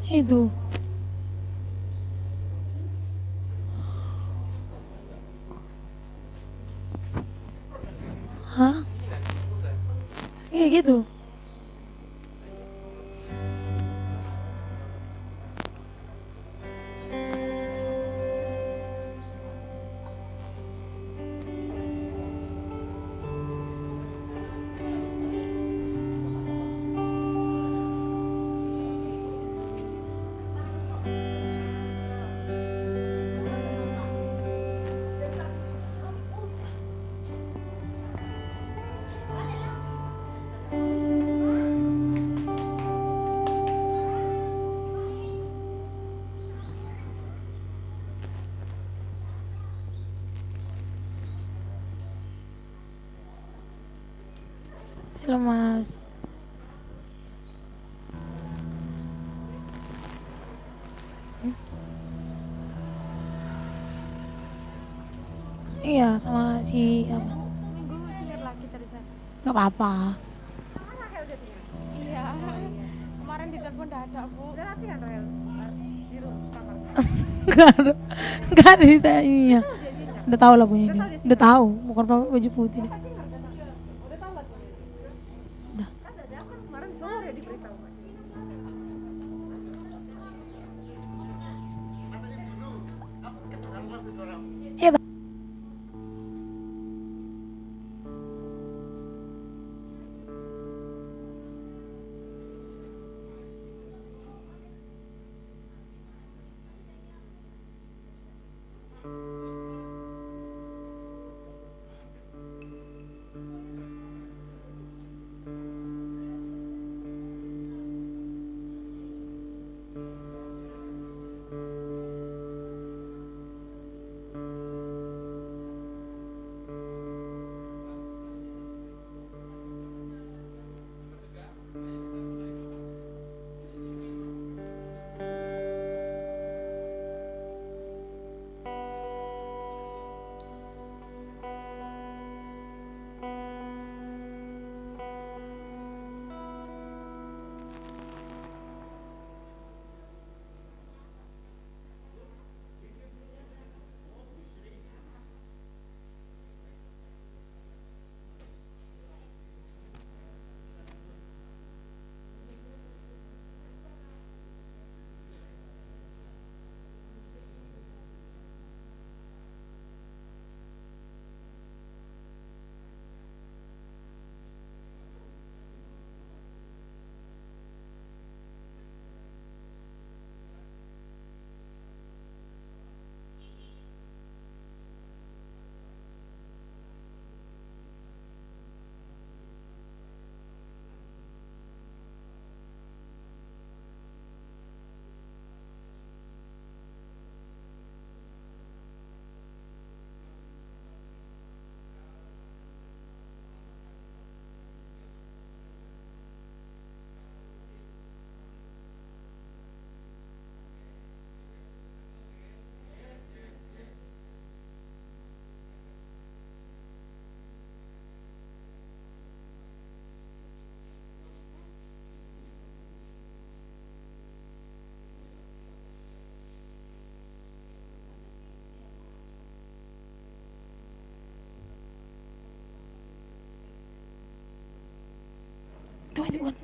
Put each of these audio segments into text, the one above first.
Itu. Hah? Iya gitu. Shalom Mas. Iya sama si apa? Minggu singkat lagi dari sana. Gak apa-apa. Mana Rel jadinya? Iya. Kemarin di telepon udah ada Bu. Udah latihan Rel di kamar. Gak ada ditanya. Udah tahu lagunya dia. Udah tahu, bukan pakai baju putih deh. Udah tahu lagunya. Udah. Kan ada kan kemarin sore diberitahu Mas. Iya. Duh, itu bukan.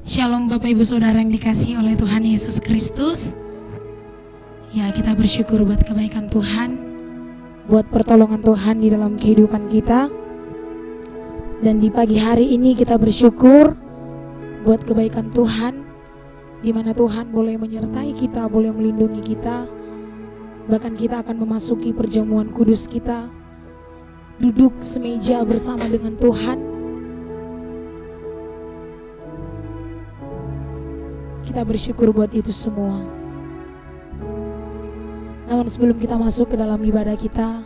Shalom Bapak Ibu Saudara yang dikasihi oleh Tuhan Yesus Kristus. Ya, kita bersyukur buat kebaikan Tuhan, buat pertolongan Tuhan di dalam kehidupan kita. Dan di pagi hari ini kita bersyukur buat kebaikan Tuhan, di mana Tuhan boleh menyertai kita, boleh melindungi kita. Bahkan kita akan memasuki perjamuan kudus kita duduk semeja bersama dengan Tuhan. Kita bersyukur buat itu semua. Namun sebelum kita masuk ke dalam ibadah kita,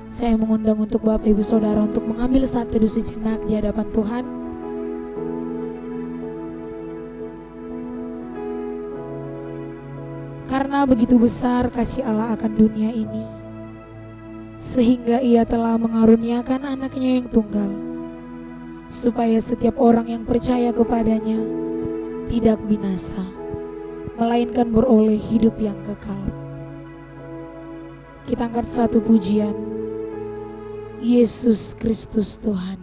saya mengundang untuk Bapak Ibu Saudara untuk mengambil saat teduh sejenak di hadapan Tuhan. Karena begitu besar kasih Allah akan dunia ini, sehingga Ia telah mengaruniakan anaknya yang tunggal, supaya setiap orang yang percaya kepadanya tidak binasa, melainkan beroleh hidup yang kekal. Kita angkat satu pujian, Yesus Kristus Tuhan.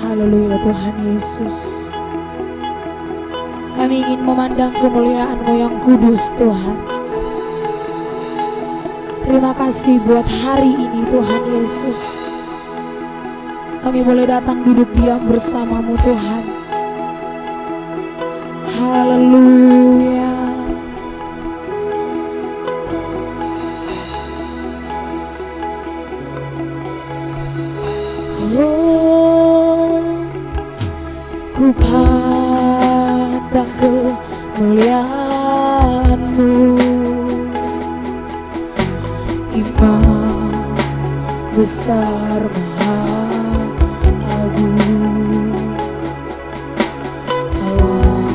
Haleluya Tuhan Yesus. Kami ingin memandang kemuliaan-Mu yang kudus Tuhan. Terima kasih buat hari ini Tuhan Yesus. Kami boleh datang duduk diam bersama-Mu Tuhan. Haleluya. Ku pandang kemuliaan-Mu, Imam besar maha agung. Allah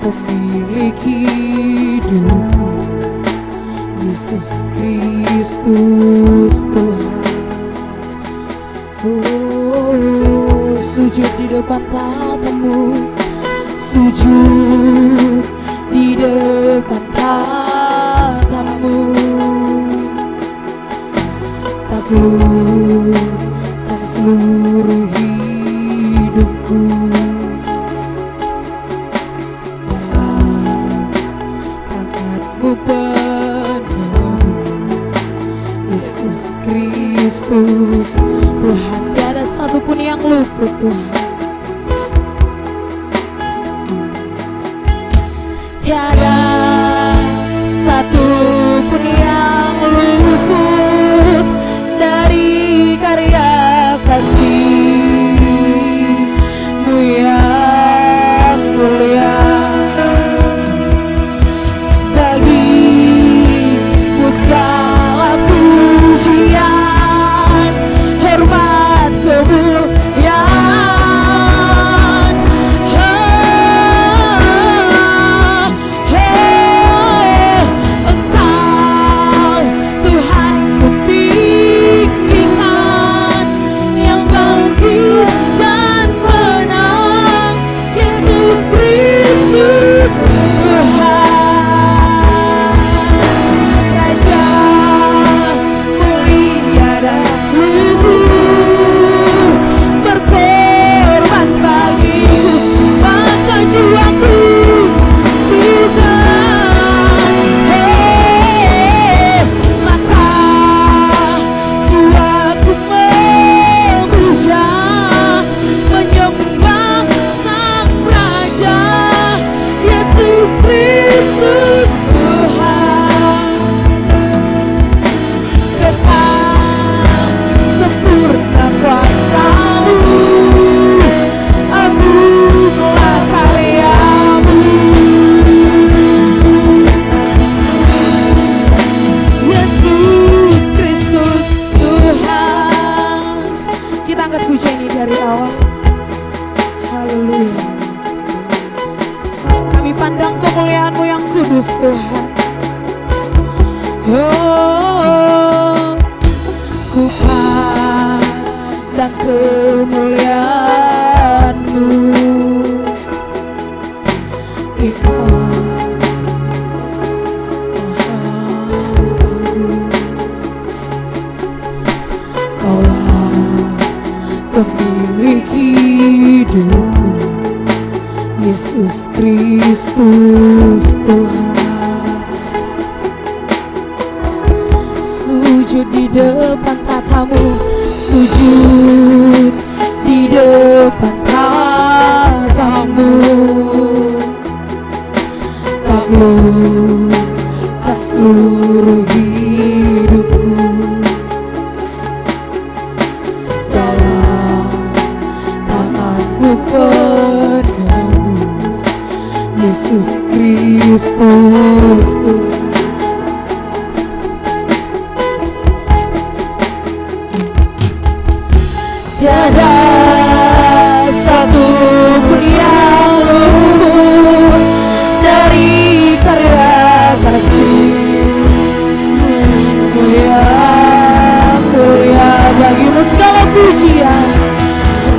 pemilik hidupku, Yesus Kristus Tuhan. Sujud di depan tatamu, sujud di depan tatamu, taklukkan seluruh hidupku. Tangan-Mu penebus, Yesus Kristus Tuhan. Tiada satupun yang luput Tuhan. Tiada satupun yang luput dari karya kasih-Mu yang mulia. Bagi-Mu segala pujian, hormat, kemuliaan. Engkau Tuhan kutinggikan, yang bangkit dan menang, Yesus Kristus Tuhan. Raja mulia dan luhur, berkorban bagiku, maka jiwaku Tuhan. Maka jiwaku memuja, menyembah Sang Raja, Yesus Kristus Tuhan. Kekal sempurna kuasa-Mu, agunglah karya-Mu, Yesus Kristus Tuhan. Kita angkat pujian ini dari awal. Haleluya. Kami pandang kemuliaan-Mu yang kudus Tuhan. Oh, ku pandang kemuliaan-Mu, Imam maha agung. Kaulah pemilik hidupku, Yesus Kristus Tuhan. depan tatamu, sujud di depan tatamu. Taklukkan seluruh hidupku dalam tangan-Mu penebus, Yesus Kristus Tuhan. Tiada satu pun yang luput dari karya kasih-Mu. Mulia bagimu segala pujian,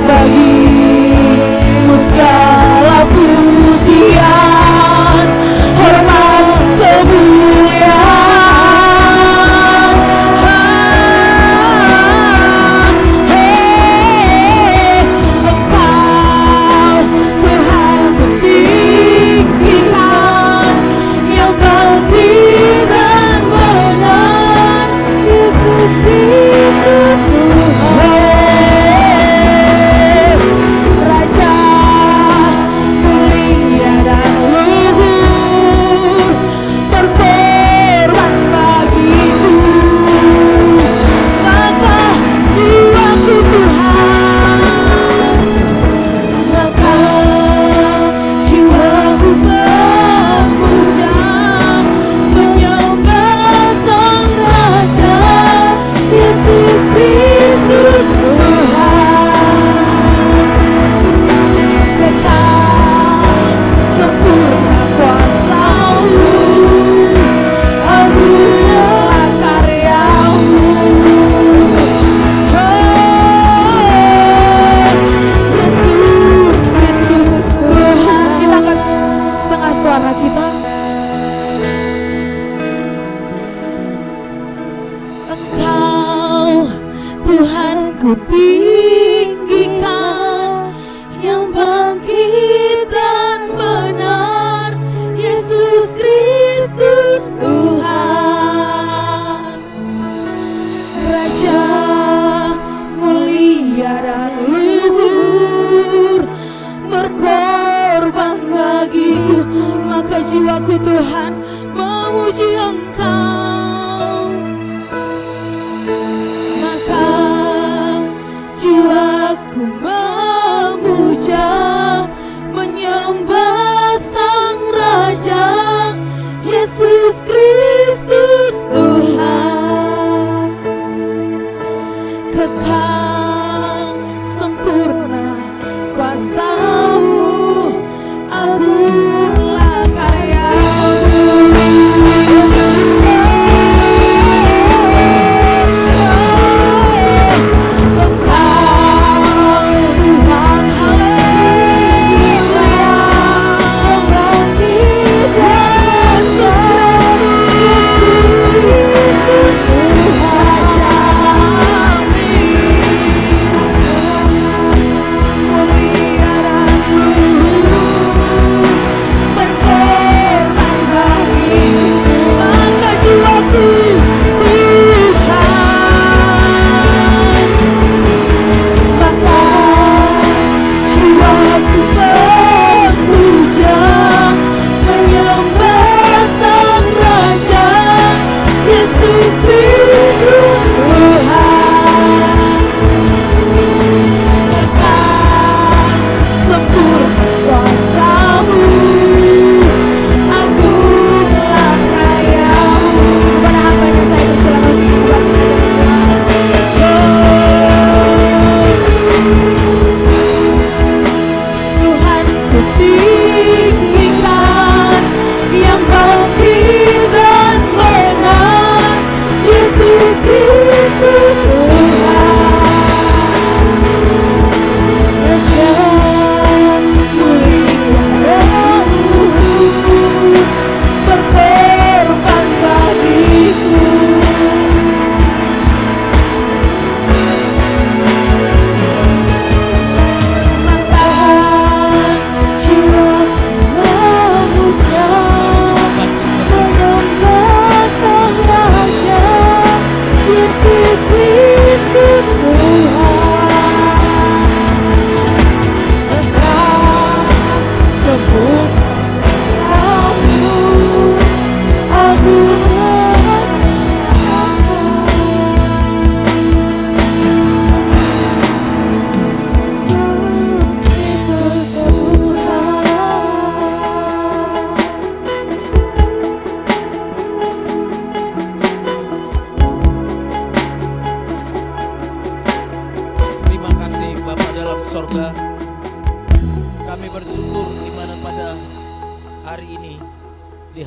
bagimu segala pujian, hormat kemuliaan. Jiwaku Tuhan memuji Engkau, maka jiwaku memuja, menyembah Sang Raja, Yesus Kristus Tuhan. Kekal sempurna kuasa-Mu, agunglah karya-Mu.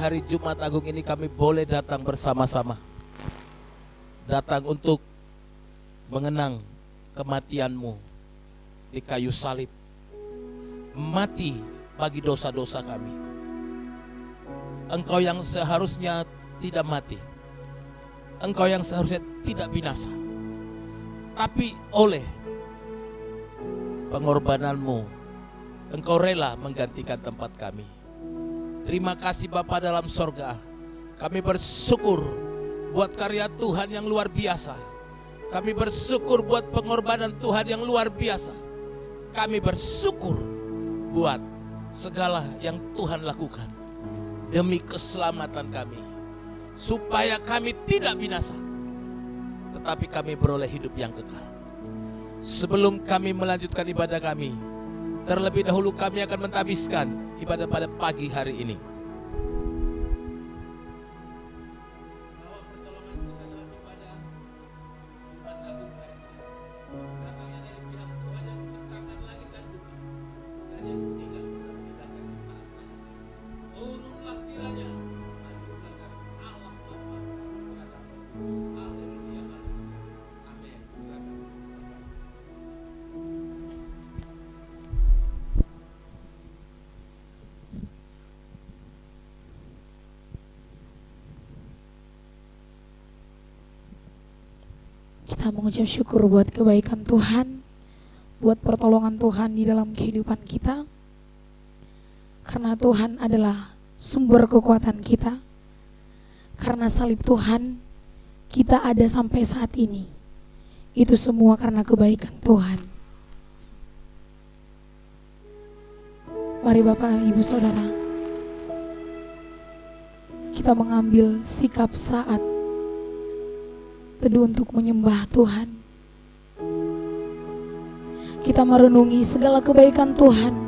hari Jumat Agung ini kami boleh datang bersama-sama. Datang untuk mengenang kematian-Mu di kayu salib. Mati bagi dosa-dosa kami. Engkau yang seharusnya tidak mati. Engkau yang seharusnya tidak binasa. Tapi oleh pengorbanan-Mu, Engkau rela menggantikan tempat kami. Terima kasih Bapa dalam sorga. Kami bersyukur buat karya Tuhan yang luar biasa. Kami bersyukur buat pengorbanan Tuhan yang luar biasa. Kami bersyukur buat segala yang Tuhan lakukan demi keselamatan kami, supaya kami tidak binasa, tetapi kami beroleh hidup yang kekal. Sebelum kami melanjutkan ibadah kami, terlebih dahulu kami akan mentabiskan ibadah pada pagi hari ini. Kita mengucap syukur buat kebaikan Tuhan, buat pertolongan Tuhan di dalam kehidupan kita. Karena Tuhan adalah sumber kekuatan kita. Karena salib Tuhan, kita ada sampai saat ini. Itu semua karena kebaikan Tuhan. Mari Bapak, Ibu, Saudara, kita mengambil sikap saat teduh untuk menyembah Tuhan. Kita merenungi segala kebaikan Tuhan,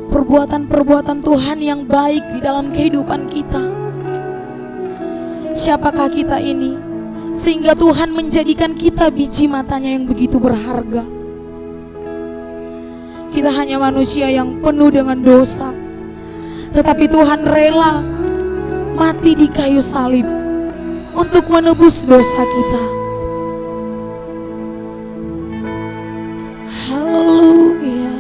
perbuatan-perbuatan Tuhan yang baik di dalam kehidupan kita. Siapakah kita ini sehingga Tuhan menjadikan kita biji matanya yang begitu berharga? Kita hanya manusia yang penuh dengan dosa, tetapi Tuhan rela mati di kayu salib untuk menebus dosa kita. Haleluya.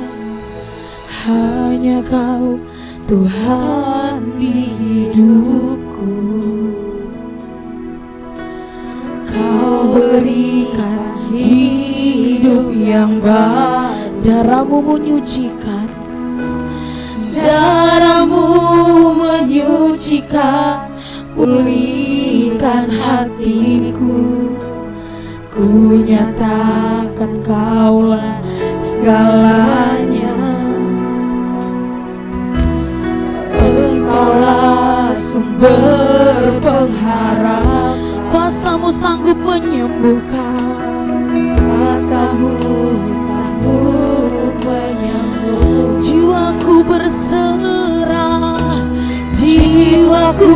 Hanya Kau Tuhan di hidupku. Kau berikan hidup yang baru. Darah-Mu menyucikan. Darah-Mu menyucikan. Pulihkan hatiku, ku nyatakan Kaulah segalanya. Engkaulah sumber pengharapan, kuasa-Mu sanggup menyembuhkan, kuasa-Mu sanggup menyembuhkan. Jiwaku berserah, jiwaku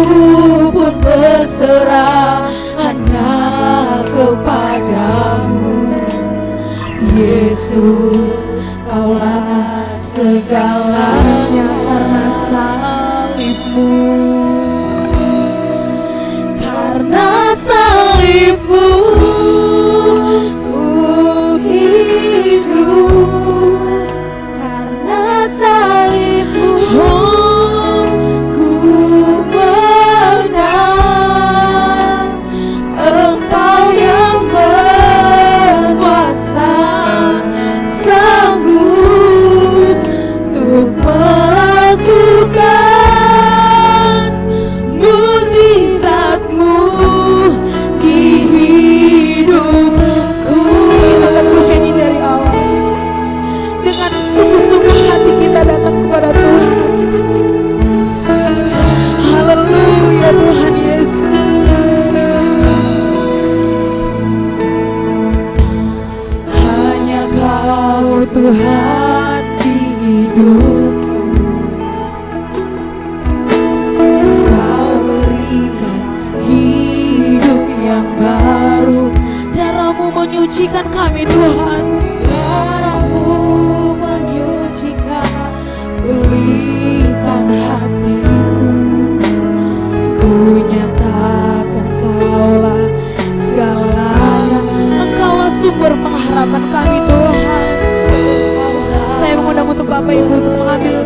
pun berserah hanya kepadamu. Yesus, Kaulah segalanya karena salib-Mu. Karena salib-Mu ku hidup. Karena salib-Mu Tuhan di hidupku. Kau berikan hidup yang baru. Darah-Mu menyucikan kami Tuhan. Darah-Mu menyucikan. Pulihkan hatiku, Bapak Ibu untuk mengambil.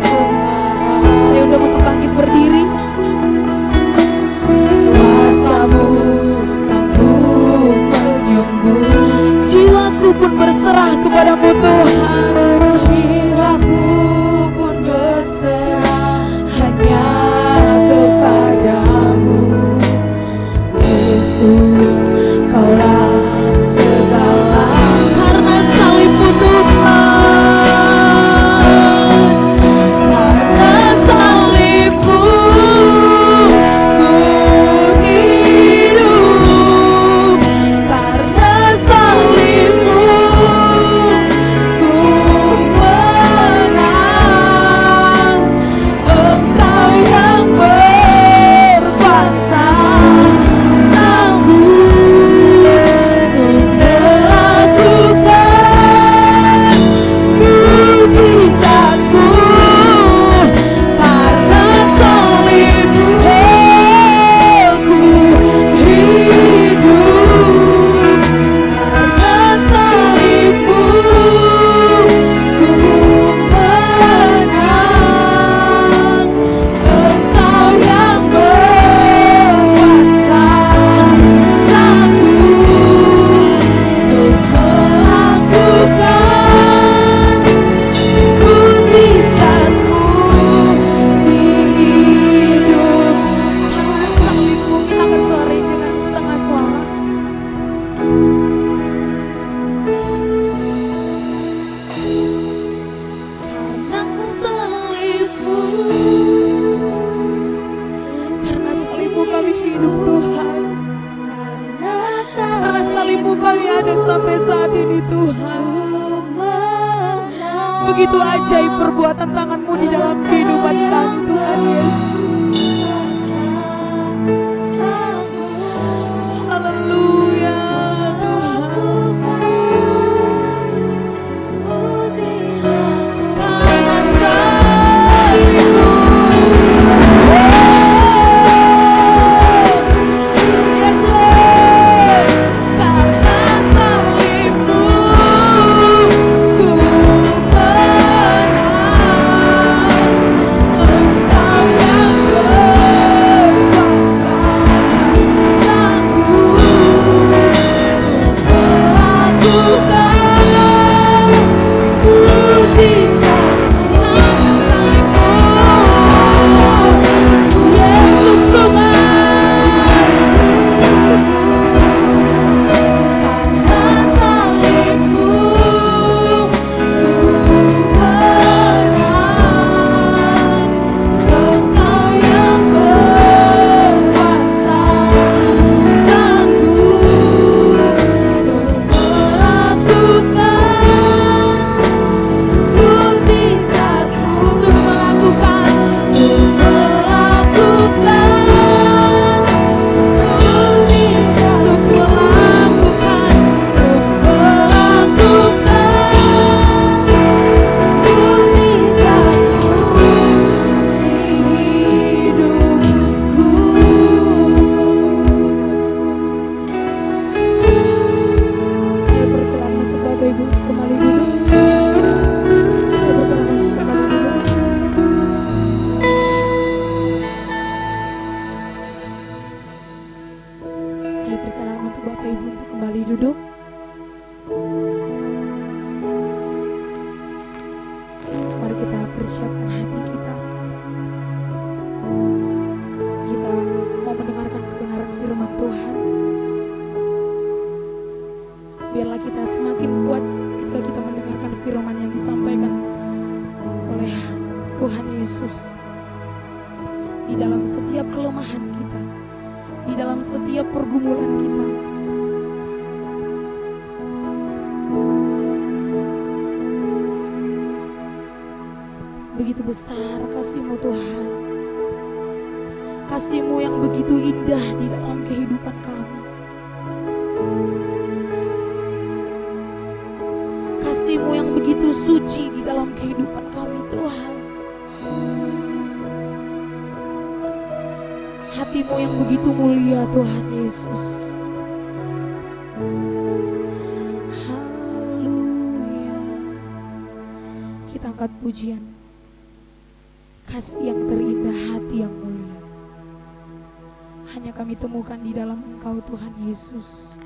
Saya undang untuk bangkit berdiri. Kuasa-Mu sanggup menyembuh. Jiwaku pun berserah kepadamu Tuhan. Jiwaku pun berserah hanya kepadamu Yesus. Kaulah segala karena salibmu Tuhan. Karena salibmu ku hidup. Karena salibmu ku menang. Engkau yang berkuasa sanggup begitu ajaib perbuatan tangan-Mu di dalam kehidupan kami Tuhan Yesus. Haleluya Tuhan. Karena salib-Mu, yes Lord. Karena salib-Mu ku menang. Engkau yang berkuasa sanggup melakukan mujizat-Mu. Yesus Tuhan. Karena salib-Mu ku menang. Engkau yang berkuasa sanggup untuk melakukan mujizat-Mu, untuk melakukan mujizat, untuk Saya bersilakan untuk Bapak Ibu kembali duduk. Saya bersilakan untuk kembali duduk. Saya bersilakan untuk Bapak Ibu untuk kembali duduk. Mari kita persiapkan hati kita. Kita mau mendengarkan kebenaran firman Tuhan. Biarlah kita semakin kuat ketika kita mendengarkan firman yang disampaikan oleh Tuhan Yesus. Di dalam setiap kelemahan kita, di dalam setiap pergumulan kita, begitu besar kasih-Mu Tuhan. Kasih-Mu yang begitu indah di dalam kehidupan kami. Kasih-Mu yang begitu suci di dalam kehidupan kami Tuhan. Hati-Mu yang begitu mulia Tuhan Yesus. Haleluya. Kita angkat pujian. Kasih yang terindah, hati yang mulia, hanya kami temukan di dalam Engkau Tuhan Yesus.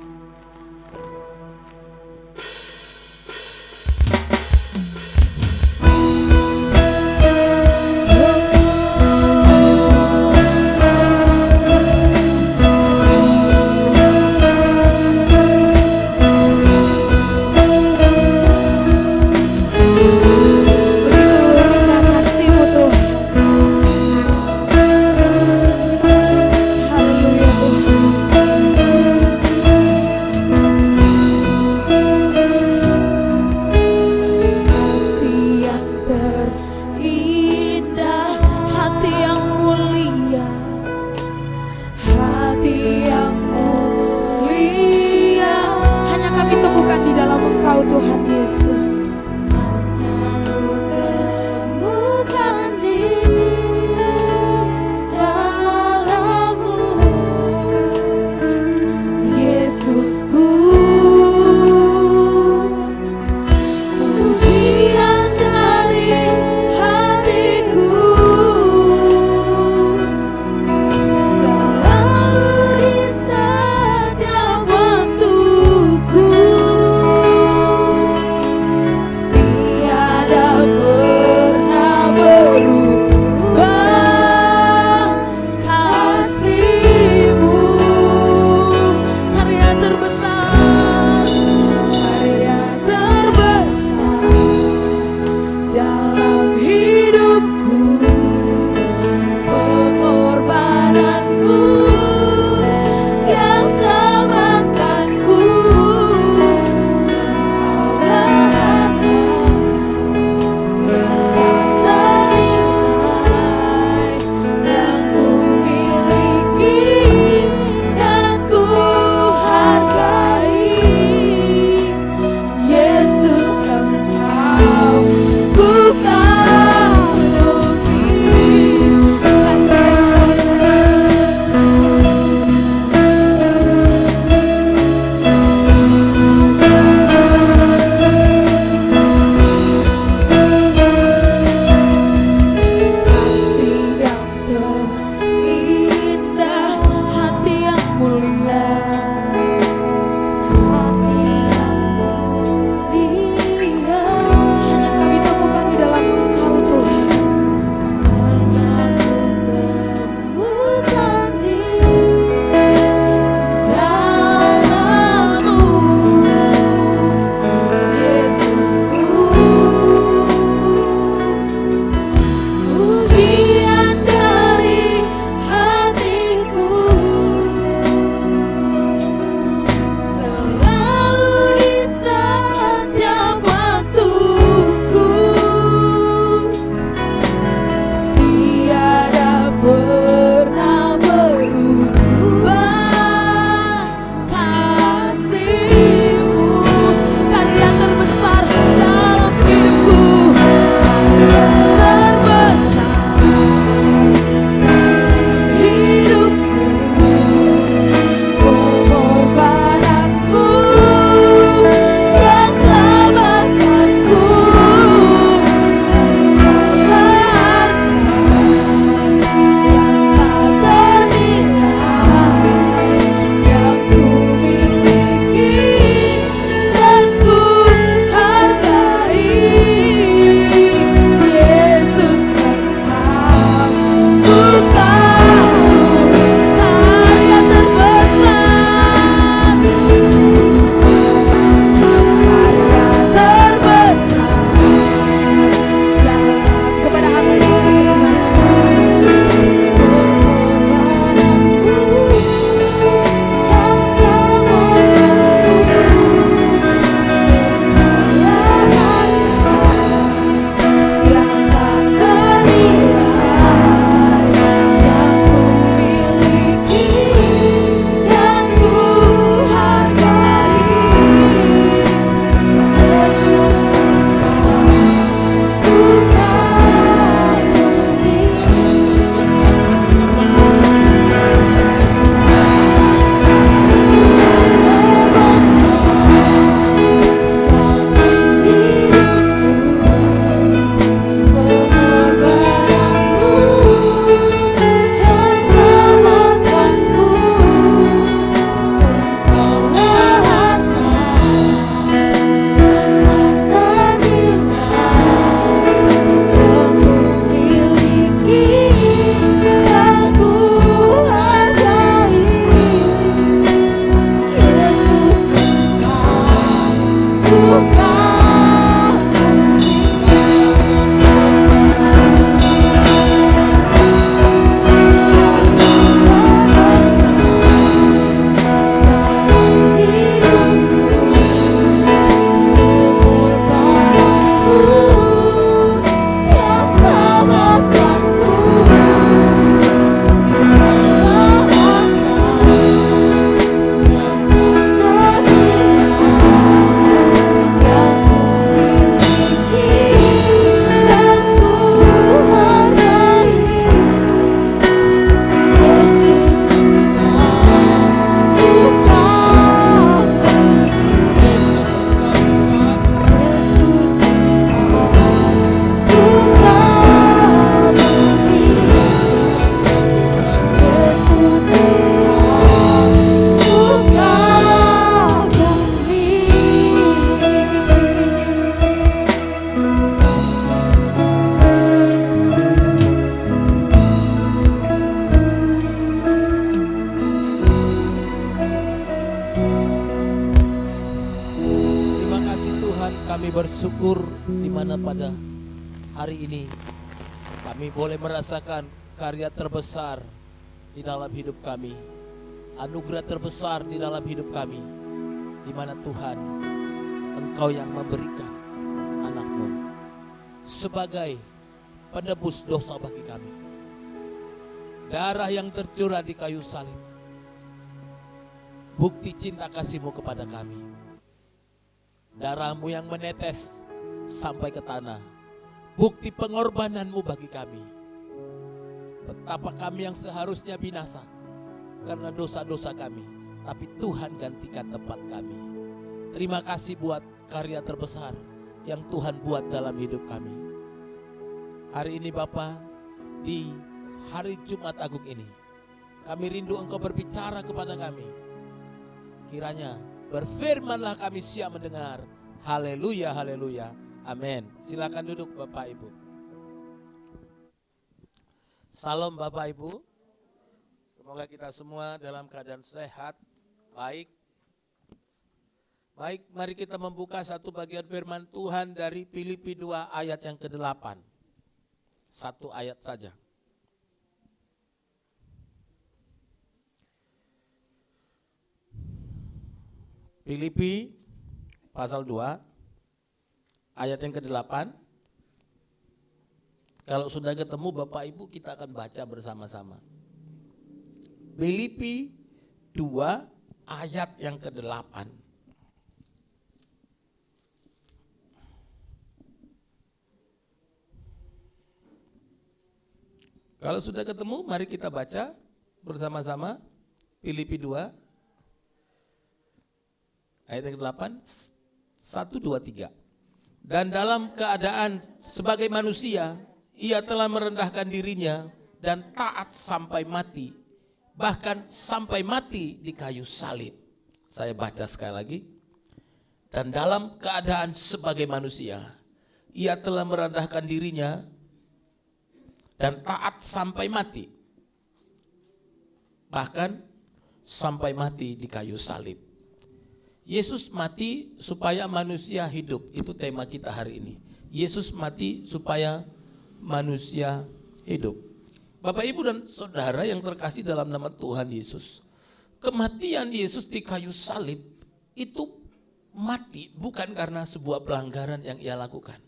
kami bersyukur di mana pada hari ini kami boleh merasakan karya terbesar di dalam hidup kami, anugerah terbesar di dalam hidup kami, di mana Tuhan, Engkau yang memberikan anak-Mu sebagai penebus dosa bagi kami. Darah yang tercurah di kayu salib, bukti cinta kasih-Mu kepada kami. Darah-Mu yang menetes sampai ke tanah, bukti pengorbanan-Mu bagi kami. Betapa kami yang seharusnya binasa karena dosa-dosa kami, tapi Tuhan gantikan tempat kami. Terima kasih buat karya terbesar yang Tuhan buat dalam hidup kami. Hari ini Bapa, di hari Jumat Agung ini, kami rindu Engkau berbicara kepada kami. Kiranya berfirmanlah, kami siap mendengar. Haleluya, haleluya, amin. Silakan duduk Bapak Ibu. Salam Bapak Ibu. Semoga kita semua dalam keadaan sehat, baik. Baik, mari kita membuka satu bagian firman Tuhan dari Filipi 2 ayat yang ke-8. Satu ayat saja. Filipi pasal 2 ayat yang ke-8. Kalau sudah ketemu Bapak Ibu, kita akan baca bersama-sama. Filipi 2 ayat yang ke-8. Kalau sudah ketemu, mari kita baca bersama-sama. Filipi 2 ayat yang ke-8. 1, 2, 3. Dan dalam keadaan sebagai manusia, Ia telah merendahkan dirinya dan taat sampai mati, bahkan sampai mati di kayu salib. Saya baca sekali lagi. Dan dalam keadaan sebagai manusia, Ia telah merendahkan dirinya dan taat sampai mati, bahkan sampai mati di kayu salib. Yesus mati supaya manusia hidup. Itu tema kita hari ini. Yesus mati supaya manusia hidup. Bapak Ibu dan Saudara yang terkasih dalam nama Tuhan Yesus, kematian Yesus di kayu salib itu mati bukan karena sebuah pelanggaran yang Ia lakukan,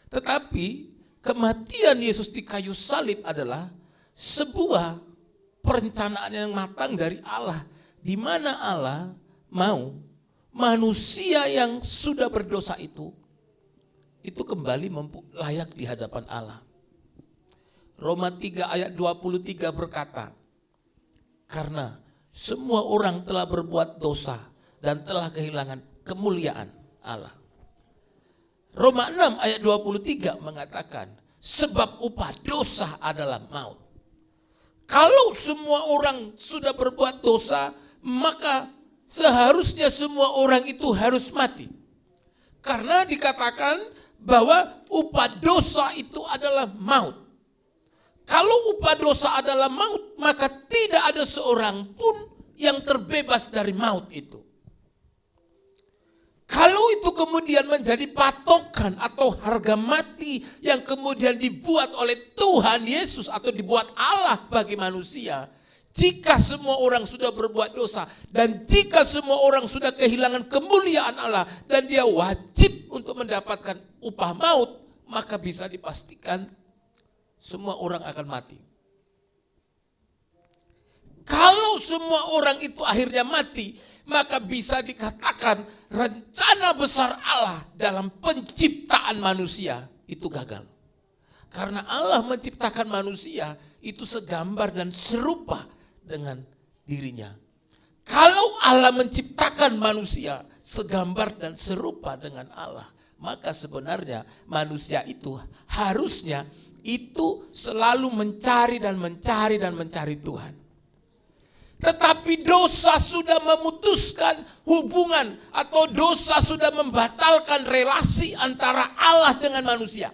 tetapi kematian Yesus di kayu salib adalah sebuah perencanaan yang matang dari Allah, di mana Allah mau manusia yang sudah berdosa itu kembali layak di hadapan Allah. Roma 3 ayat 23 berkata, karena semua orang telah berbuat dosa dan telah kehilangan kemuliaan Allah. Roma 6 ayat 23 mengatakan, sebab upah dosa adalah maut. Kalau semua orang sudah berbuat dosa, maka seharusnya semua orang itu harus mati. Karena dikatakan bahwa upah dosa itu adalah maut. Kalau upah dosa adalah maut, maka tidak ada seorang pun yang terbebas dari maut itu. Kalau itu kemudian menjadi patokan atau harga mati yang kemudian dibuat oleh Tuhan Yesus atau dibuat Allah bagi manusia, jika semua orang sudah berbuat dosa dan jika semua orang sudah kehilangan kemuliaan Allah dan dia wajib untuk mendapatkan upah maut, maka bisa dipastikan semua orang akan mati. Kalau semua orang itu akhirnya mati, maka bisa dikatakan rencana besar Allah dalam penciptaan manusia itu gagal. Karena Allah menciptakan manusia itu segambar dan serupa dengan dirinya. Kalau Allah menciptakan manusia segambar dan serupa dengan Allah, maka sebenarnya manusia itu harusnya itu selalu mencari dan mencari dan mencari Tuhan. Tetapi dosa sudah memutuskan hubungan atau dosa sudah membatalkan relasi antara Allah dengan manusia.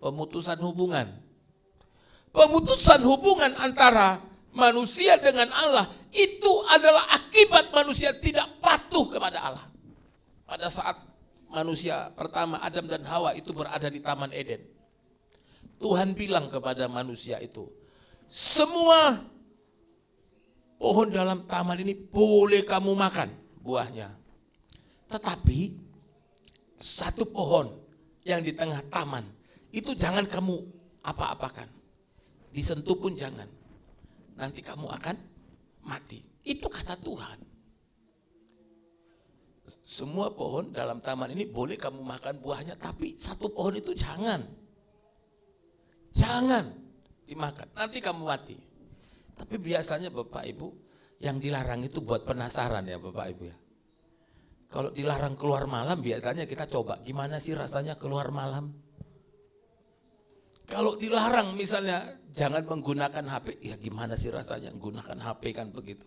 Pemutusan hubungan. Pemutusan hubungan antara manusia dengan Allah itu adalah akibat manusia tidak patuh kepada Allah. pada saat manusia pertama Adam dan Hawa itu berada di Taman Eden. Tuhan bilang kepada manusia itu, semua pohon dalam taman ini boleh kamu makan buahnya. Tetapi satu pohon yang di tengah taman itu jangan kamu apa-apakan. Disentuh pun jangan. Nanti kamu akan mati. Itu kata Tuhan. Semua pohon dalam taman ini boleh kamu makan buahnya, tapi satu pohon itu jangan. Jangan dimakan, nanti kamu mati. Tapi biasanya Bapak Ibu, yang dilarang itu buat penasaran ya Bapak Ibu ya. Kalau dilarang keluar malam, biasanya kita coba gimana sih rasanya keluar malam. Kalau dilarang misalnya jangan menggunakan HP, ya gimana sih rasanya menggunakan HP kan begitu.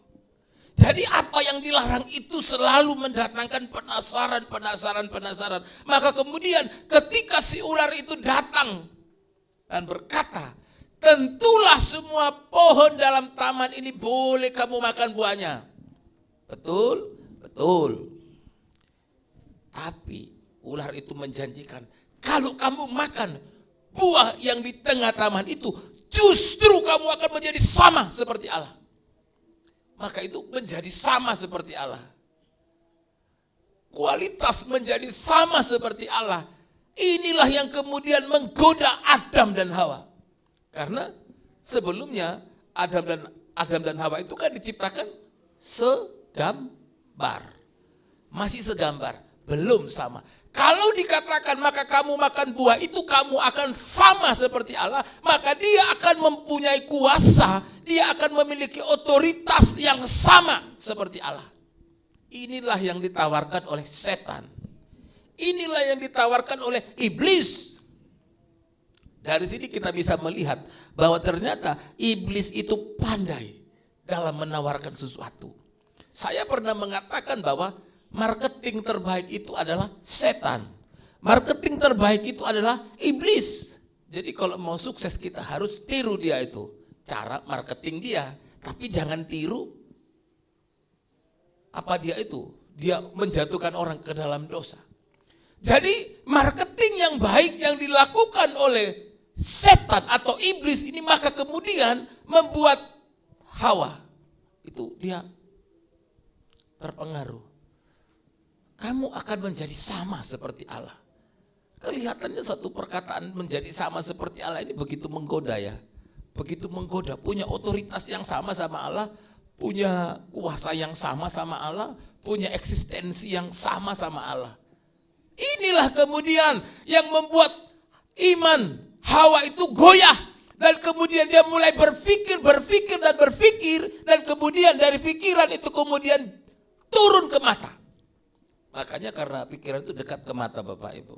Jadi apa yang dilarang itu selalu mendatangkan penasaran. Maka kemudian ketika si ular itu datang dan berkata, tentulah semua pohon dalam taman ini boleh kamu makan buahnya. Betul, betul. Tapi ular itu menjanjikan, kalau kamu makan buah yang di tengah taman itu, justru kamu akan menjadi sama seperti Allah. Maka itu menjadi sama seperti Allah. Kualitas menjadi sama seperti Allah. Inilah yang kemudian menggoda Adam dan Hawa. Karena sebelumnya Adam dan Hawa itu kan diciptakan segambar. Masih segambar, belum sama. Kalau dikatakan maka kamu makan buah itu kamu akan sama seperti Allah, maka dia akan mempunyai kuasa, dia akan memiliki otoritas yang sama seperti Allah. Inilah yang ditawarkan oleh setan. Inilah yang ditawarkan oleh iblis. Dari sini kita bisa melihat bahwa ternyata iblis itu pandai dalam menawarkan sesuatu. Saya pernah mengatakan bahwa marketing terbaik itu adalah setan. Marketing terbaik itu adalah iblis. Jadi kalau mau sukses kita harus tiru dia itu. Cara marketing dia. Tapi jangan tiru apa dia itu. Dia menjatuhkan orang ke dalam dosa. Jadi marketing yang baik yang dilakukan oleh setan atau iblis ini maka kemudian membuat Hawa itu dia terpengaruh. Kamu akan menjadi sama seperti Allah. Kelihatannya satu perkataan menjadi sama seperti Allah ini begitu menggoda ya. Begitu menggoda, punya otoritas yang sama Allah, punya kuasa yang sama Allah, punya eksistensi yang sama Allah. Inilah kemudian yang membuat iman Hawa itu goyah. Dan kemudian dia mulai berpikir dan kemudian dari pikiran itu kemudian turun ke mata. Makanya karena pikiran itu dekat ke mata Bapak Ibu.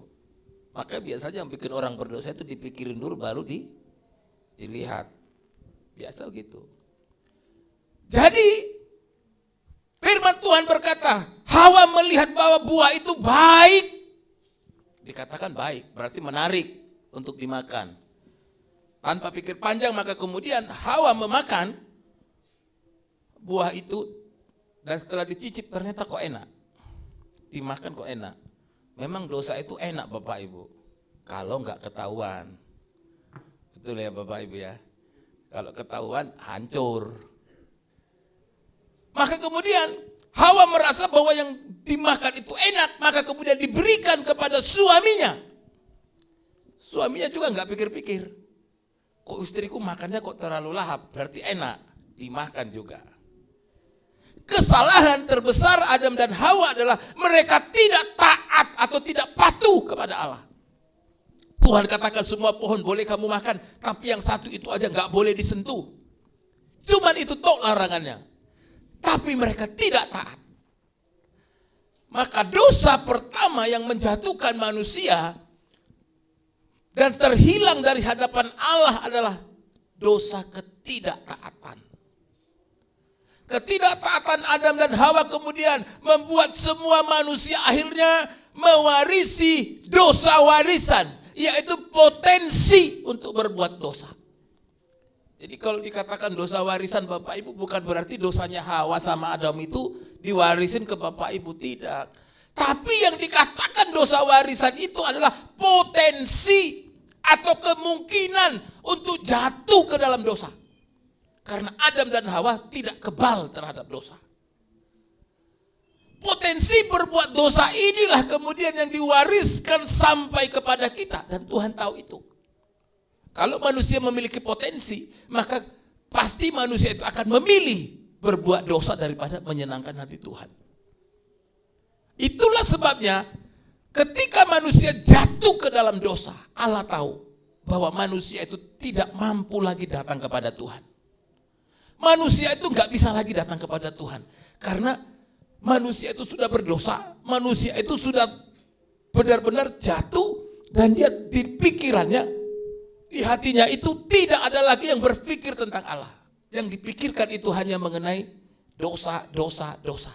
Maka biasanya yang bikin orang berdosa itu dipikirin dulu baru dilihat. Biasa gitu. Jadi firman Tuhan berkata, Hawa melihat bahwa buah itu baik. Dikatakan baik, berarti menarik untuk dimakan. Tanpa pikir panjang maka kemudian Hawa memakan buah itu dan setelah dicicip ternyata kok enak. Dimakan kok enak. Memang dosa itu enak Bapak Ibu kalau nggak ketahuan. Betul ya Bapak Ibu ya. Kalau ketahuan hancur. Maka kemudian Hawa merasa bahwa yang dimakan itu enak, maka kemudian diberikan kepada suaminya. Suaminya juga nggak pikir-pikir. Kok istriku makannya kok terlalu lahap, berarti enak, dimakan juga. Kesalahan terbesar Adam dan Hawa adalah mereka tidak taat atau tidak patuh kepada Allah. Tuhan katakan semua pohon boleh kamu makan, tapi yang satu itu aja nggak boleh disentuh. Cuman itu tok larangannya. Tapi mereka tidak taat. Maka dosa pertama yang menjatuhkan manusia dan terhilang dari hadapan Allah adalah dosa ketidaktaatan. Ketidaktaatan Adam dan Hawa kemudian membuat semua manusia akhirnya mewarisi dosa warisan, yaitu potensi untuk berbuat dosa. Jadi kalau dikatakan dosa warisan Bapak Ibu bukan berarti dosanya Hawa sama Adam itu diwarisin ke Bapak Ibu, tidak. Tapi yang dikatakan dosa warisan itu adalah potensi atau kemungkinan untuk jatuh ke dalam dosa. Karena Adam dan Hawa tidak kebal terhadap dosa. Potensi berbuat dosa inilah kemudian yang diwariskan sampai kepada kita. Dan Tuhan tahu itu. Kalau manusia memiliki potensi, maka pasti manusia itu akan memilih berbuat dosa daripada menyenangkan hati Tuhan. Itulah sebabnya ketika manusia jatuh ke dalam dosa, Allah tahu bahwa manusia itu tidak mampu lagi datang kepada Tuhan. Manusia itu nggak bisa lagi datang kepada Tuhan. Karena manusia itu sudah berdosa, manusia itu sudah benar-benar jatuh, dan dia di pikirannya, di hatinya itu tidak ada lagi yang berpikir tentang Allah. Yang dipikirkan itu hanya mengenai dosa, dosa, dosa.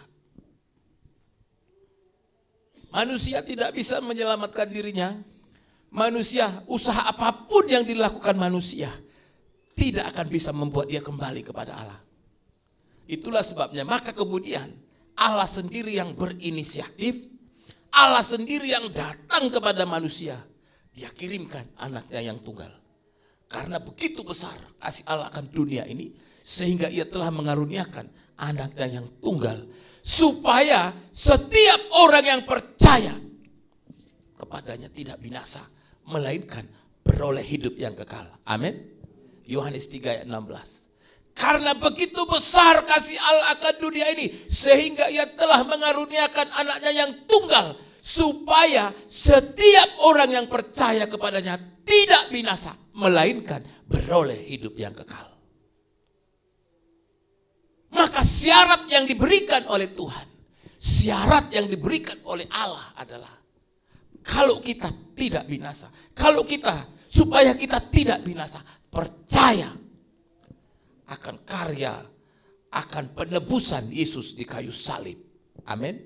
Manusia tidak bisa menyelamatkan dirinya. Manusia, usaha apapun yang dilakukan manusia tidak akan bisa membuat dia kembali kepada Allah. Itulah sebabnya maka kemudian Allah sendiri yang berinisiatif, Allah sendiri yang datang kepada manusia. Dia kirimkan anaknya yang tunggal. Karena begitu besar kasih Allah akan dunia ini, sehingga ia telah mengaruniakan anaknya yang tunggal, supaya setiap orang yang percaya kepadanya tidak binasa, melainkan beroleh hidup yang kekal. Amin. Yohanes 3 ayat 16. Karena begitu besar kasih Allah akan dunia ini, sehingga ia telah mengaruniakan anaknya yang tunggal, supaya setiap orang yang percaya kepadanya tidak binasa, melainkan beroleh hidup yang kekal. Maka syarat yang diberikan oleh Tuhan, syarat yang diberikan oleh Allah adalah, kalau kita tidak binasa, kalau kita, supaya kita tidak binasa, percaya akan karya, akan penebusan Yesus di kayu salib. Amin.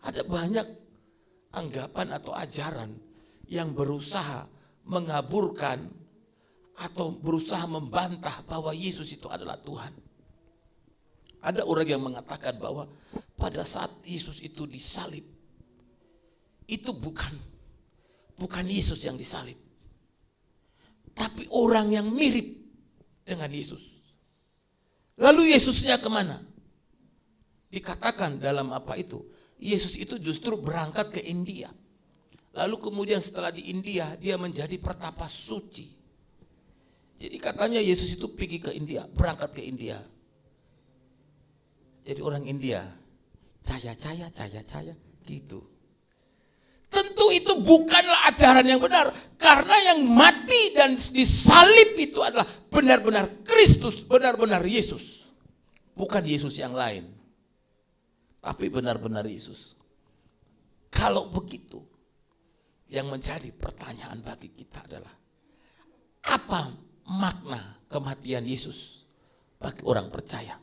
Ada banyak anggapan atau ajaran yang berusaha mengaburkan atau berusaha membantah bahwa Yesus itu adalah Tuhan. Ada orang yang mengatakan bahwa pada saat Yesus itu disalib, itu bukan Yesus yang disalib, tapi orang yang mirip dengan Yesus. Lalu Yesusnya kemana? Dikatakan dalam apa itu? Yesus itu justru berangkat ke India. Lalu kemudian setelah di India, dia menjadi pertapa suci. Jadi katanya Yesus itu pergi ke India, berangkat ke India. Jadi orang India, caya gitu. Tentu itu bukanlah ajaran yang benar, karena yang mati dan disalib itu adalah benar-benar Kristus, benar-benar Yesus. Bukan Yesus yang lain, tapi benar-benar Yesus. Kalau begitu, yang menjadi pertanyaan bagi kita adalah, apa makna kematian Yesus bagi orang percaya?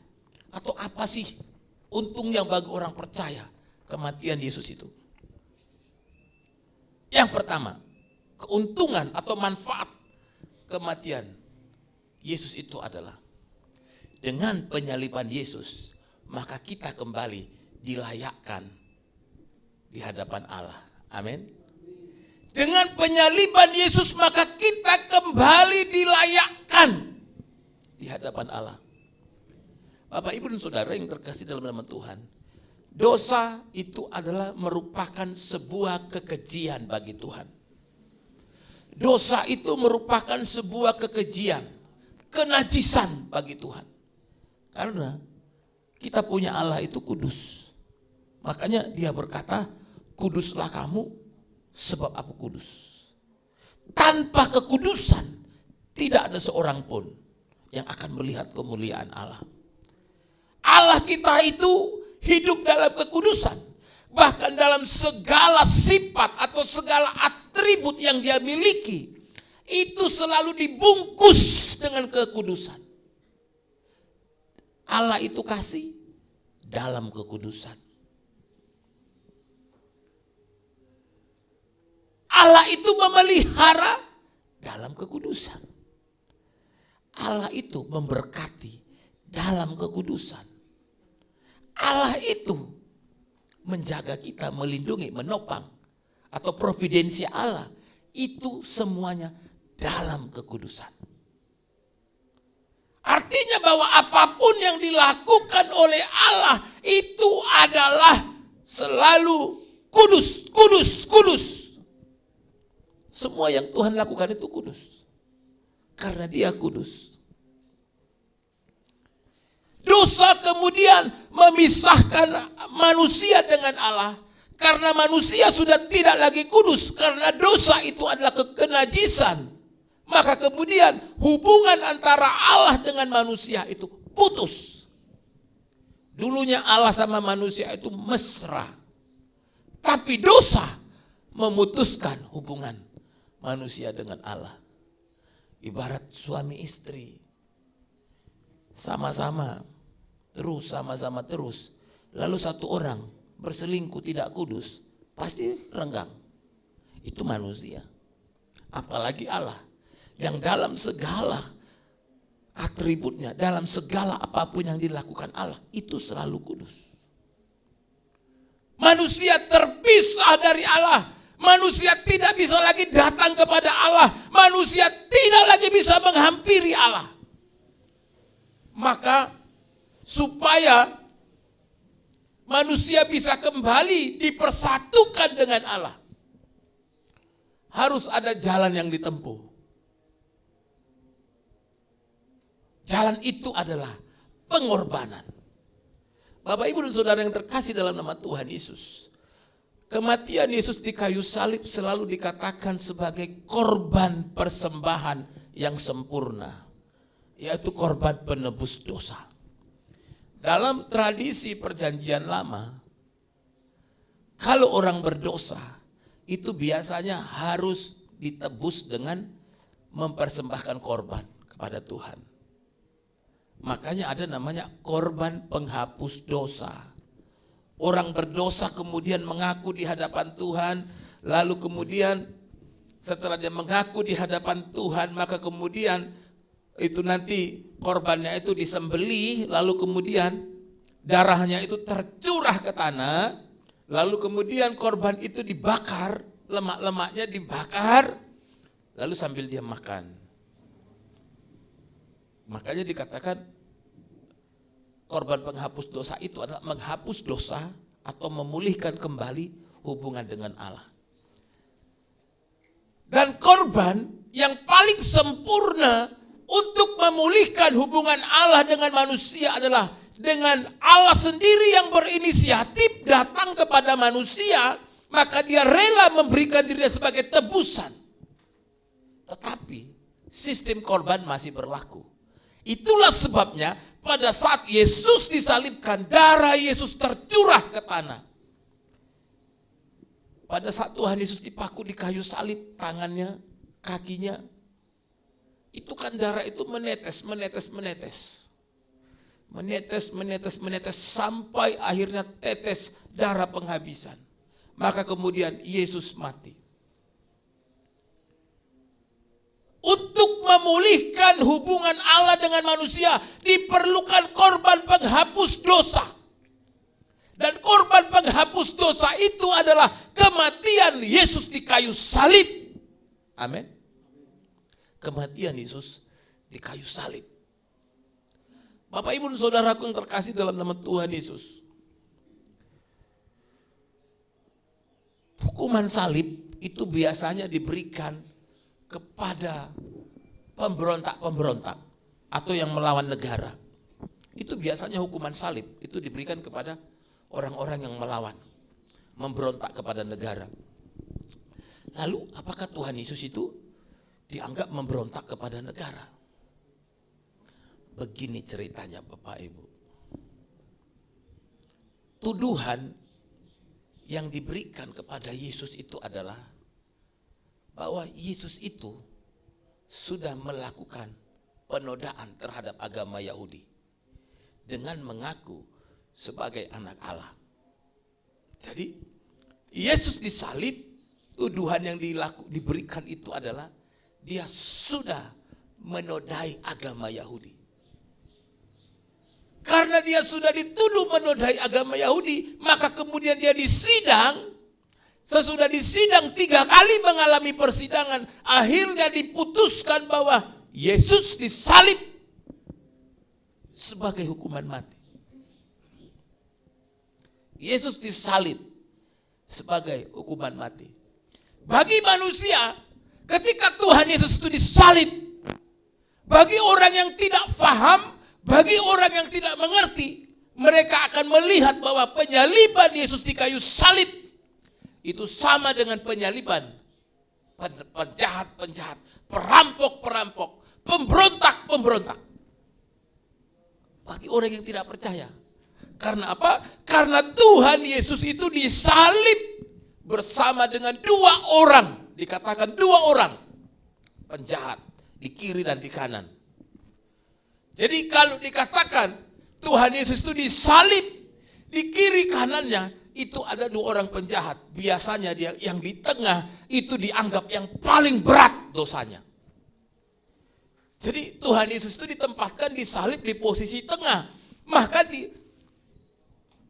Atau apa sih untungnya bagi orang percaya kematian Yesus itu? Yang pertama, keuntungan atau manfaat kematian Yesus itu adalah, dengan penyaliban Yesus, maka kita kembali dilayakkan di hadapan Allah. Amin. Dengan penyaliban Yesus, maka kita kembali dilayakkan di hadapan Allah. Bapak, Ibu dan Saudara yang terkasih dalam nama Tuhan, dosa itu adalah merupakan sebuah kekejian bagi Tuhan. Dosa itu merupakan sebuah kekejian, kenajisan bagi Tuhan. Karena kita punya Allah itu kudus. Makanya dia berkata, kuduslah kamu sebab aku kudus. Tanpa kekudusan tidak ada seorang pun yang akan melihat kemuliaan Allah. Allah kita itu hidup dalam kekudusan. Bahkan dalam segala sifat atau segala atribut yang dia miliki, itu selalu dibungkus dengan kekudusan. Allah itu kasih dalam kekudusan. Allah itu memelihara dalam kekudusan. Allah itu memberkati dalam kekudusan. Allah itu menjaga kita, melindungi, menopang, atau providensi Allah, itu semuanya dalam kekudusan. Artinya bahwa apapun yang dilakukan oleh Allah itu adalah selalu kudus, kudus, kudus. Semua yang Tuhan lakukan itu kudus. Karena Dia kudus. Dosa kemudian memisahkan manusia dengan Allah. Karena manusia sudah tidak lagi kudus. Karena dosa itu adalah kenajisan. Maka kemudian hubungan antara Allah dengan manusia itu putus. Dulunya Allah sama manusia itu mesra. Tapi dosa memutuskan hubungan manusia dengan Allah. Ibarat suami istri. Sama-sama terus. Lalu satu orang berselingkuh tidak kudus, pasti renggang. Itu manusia. Apalagi Allah yang dalam segala atributnya, dalam segala apapun yang dilakukan Allah, itu selalu kudus. Manusia terpisah dari Allah. Manusia tidak bisa lagi datang kepada Allah. Manusia tidak lagi bisa menghampiri Allah. Maka supaya manusia bisa kembali dipersatukan dengan Allah, harus ada jalan yang ditempuh. Jalan itu adalah pengorbanan. Bapak, Ibu, dan Saudara yang terkasih dalam nama Tuhan Yesus, kematian Yesus di kayu salib selalu dikatakan sebagai korban persembahan yang sempurna, yaitu korban penebus dosa. Dalam tradisi perjanjian lama, kalau orang berdosa, itu biasanya harus ditebus dengan mempersembahkan korban kepada Tuhan. Makanya ada namanya korban penghapus dosa. Orang berdosa kemudian mengaku di hadapan Tuhan, lalu kemudian setelah dia mengaku di hadapan Tuhan, maka kemudian itu nanti korbannya itu disembelih, lalu kemudian darahnya itu tercurah ke tanah, lalu kemudian korban itu dibakar, lemak-lemaknya dibakar, lalu sambil dia makan. Makanya dikatakan korban penghapus dosa itu adalah menghapus dosa atau memulihkan kembali hubungan dengan Allah. Dan korban yang paling sempurna untuk memulihkan hubungan Allah dengan manusia adalah dengan Allah sendiri yang berinisiatif datang kepada manusia, maka dia rela memberikan dirinya sebagai tebusan. Tetapi sistem korban masih berlaku. Itulah sebabnya pada saat Yesus disalibkan, darah Yesus tercurah ke tanah. Pada saat Tuhan Yesus dipaku di kayu salib, tangannya, kakinya, itu kan darah itu menetes sampai akhirnya tetes darah penghabisan. Maka kemudian Yesus mati. Untuk memulihkan hubungan Allah dengan manusia diperlukan korban penghapus dosa. Dan korban penghapus dosa itu adalah kematian Yesus di kayu salib. Amin. Kematian Yesus di kayu salib. Bapak, Ibu, dan Saudaraku yang terkasih dalam nama Tuhan Yesus, hukuman salib itu biasanya diberikan kepada pemberontak-pemberontak atau yang melawan negara. Itu biasanya hukuman salib itu diberikan kepada orang-orang yang melawan, memberontak kepada negara. Lalu apakah Tuhan Yesus itu dianggap memberontak kepada negara? Begini ceritanya Bapak Ibu. Tuduhan yang diberikan kepada Yesus itu adalah bahwa Yesus itu sudah melakukan penodaan terhadap agama Yahudi dengan mengaku sebagai anak Allah. Jadi Yesus disalib, tuduhan yang diberikan itu adalah dia sudah menodai agama Yahudi. Karena dia sudah dituduh menodai agama Yahudi, maka kemudian dia disidang. Sesudah disidang 3 kali mengalami persidangan, akhirnya diputuskan bahwa Yesus disalib sebagai hukuman mati. Yesus disalib sebagai hukuman mati. Bagi manusia, ketika Tuhan Yesus itu disalib, bagi orang yang tidak paham, bagi orang yang tidak mengerti, mereka akan melihat bahwa penyaliban Yesus di kayu salib itu sama dengan penyaliban penjahat-penjahat, perampok-perampok, pemberontak-pemberontak. Bagi orang yang tidak percaya. Karena apa? Karena Tuhan Yesus itu disalib bersama dengan 2 orang. Dikatakan 2 orang penjahat di kiri dan di kanan. Jadi kalau dikatakan Tuhan Yesus itu disalib, di kiri kanannya itu ada 2 orang penjahat. Biasanya dia yang di tengah itu dianggap yang paling berat dosanya. Jadi Tuhan Yesus itu ditempatkan disalib di posisi tengah. Maka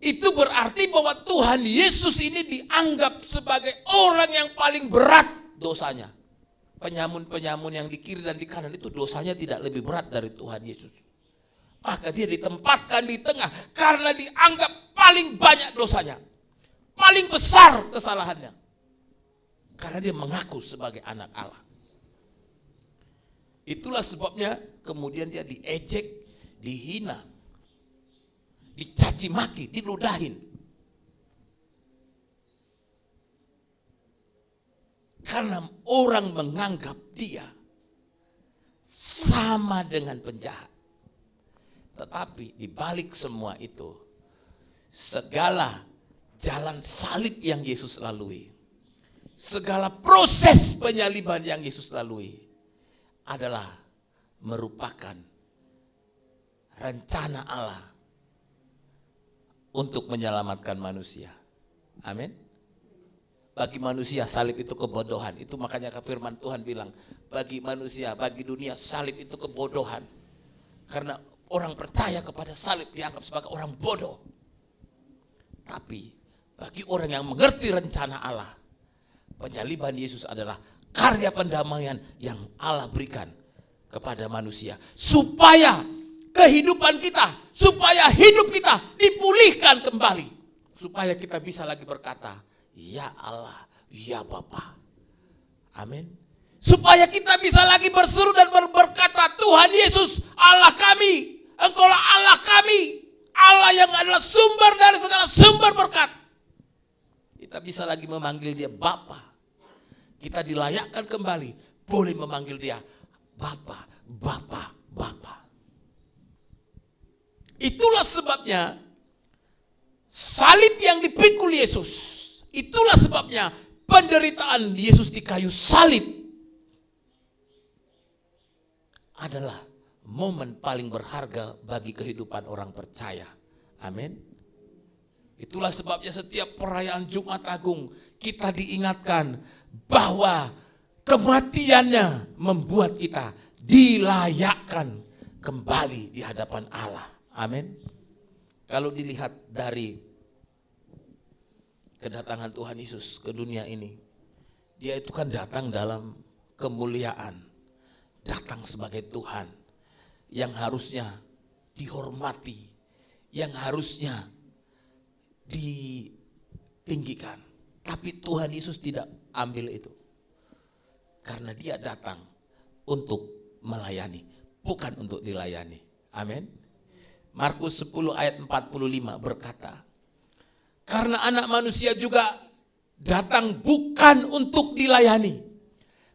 itu berarti bahwa Tuhan Yesus ini dianggap sebagai orang yang paling berat dosanya. Penyamun-penyamun yang di kiri dan di kanan itu dosanya tidak lebih berat dari Tuhan Yesus. Maka dia ditempatkan di tengah karena dianggap paling banyak dosanya. Paling besar kesalahannya. Karena dia mengaku sebagai anak Allah. Itulah sebabnya kemudian dia diejek, dihina, dicaci maki, diludahin. Karena orang menganggap dia sama dengan penjahat. Tetapi di balik semua itu, segala jalan salib yang Yesus lalui, segala proses penyaliban yang Yesus lalui adalah merupakan rencana Allah untuk menyelamatkan manusia. Amin. Bagi manusia salib itu kebodohan. Itu makanya firman Tuhan bilang, bagi manusia, bagi dunia salib itu kebodohan. Karena orang percaya kepada salib dianggap sebagai orang bodoh. Tapi bagi orang yang mengerti rencana Allah, penyaliban Yesus adalah karya pendamaian yang Allah berikan kepada manusia. Supaya kehidupan kita, supaya hidup kita dipulihkan kembali. Supaya kita bisa lagi berkata, ya Allah, ya Bapa. Amin. Supaya kita bisa lagi berseru dan berkata, Tuhan Yesus, Allah kami, Engkaulah Allah kami, Allah yang adalah sumber dari segala sumber berkat. Kita bisa lagi memanggil dia Bapa. Kita dilayakkan kembali, boleh memanggil dia Bapa, Bapa, Bapa. Itulah sebabnya salib yang dipikul Yesus, itulah sebabnya penderitaan Yesus di kayu salib adalah momen paling berharga bagi kehidupan orang percaya. Amin. Itulah sebabnya setiap perayaan Jumat Agung kita diingatkan bahwa kematiannya membuat kita dilayakkan kembali di hadapan Allah. Amin. Kalau dilihat dari kedatangan Tuhan Yesus ke dunia ini, dia itu kan datang dalam kemuliaan, datang sebagai Tuhan yang harusnya dihormati, yang harusnya ditinggikan. Tapi Tuhan Yesus tidak ambil itu. Karena dia datang untuk melayani, bukan untuk dilayani. Amin. Markus 10 ayat 45 berkata, karena anak manusia juga datang bukan untuk dilayani,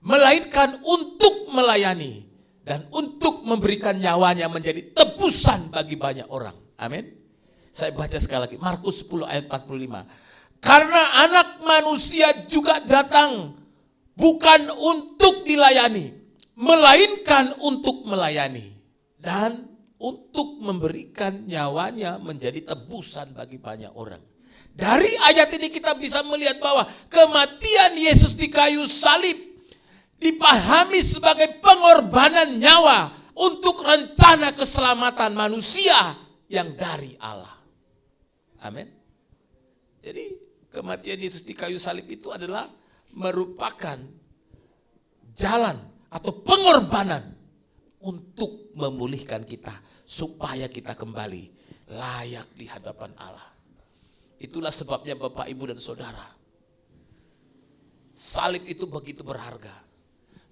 melainkan untuk melayani dan untuk memberikan nyawanya menjadi tebusan bagi banyak orang. Amin. Saya baca sekali lagi, Markus 10 ayat 45. Karena anak manusia juga datang bukan untuk dilayani, melainkan untuk melayani dan untuk memberikan nyawanya menjadi tebusan bagi banyak orang. Dari ayat ini kita bisa melihat bahwa kematian Yesus di kayu salib dipahami sebagai pengorbanan nyawa untuk rencana keselamatan manusia yang dari Allah. Amin. Jadi kematian Yesus di kayu salib itu adalah merupakan jalan atau pengorbanan untuk memulihkan kita supaya kita kembali layak di hadapan Allah. Itulah sebabnya Bapak, Ibu, dan Saudara, salib itu begitu berharga.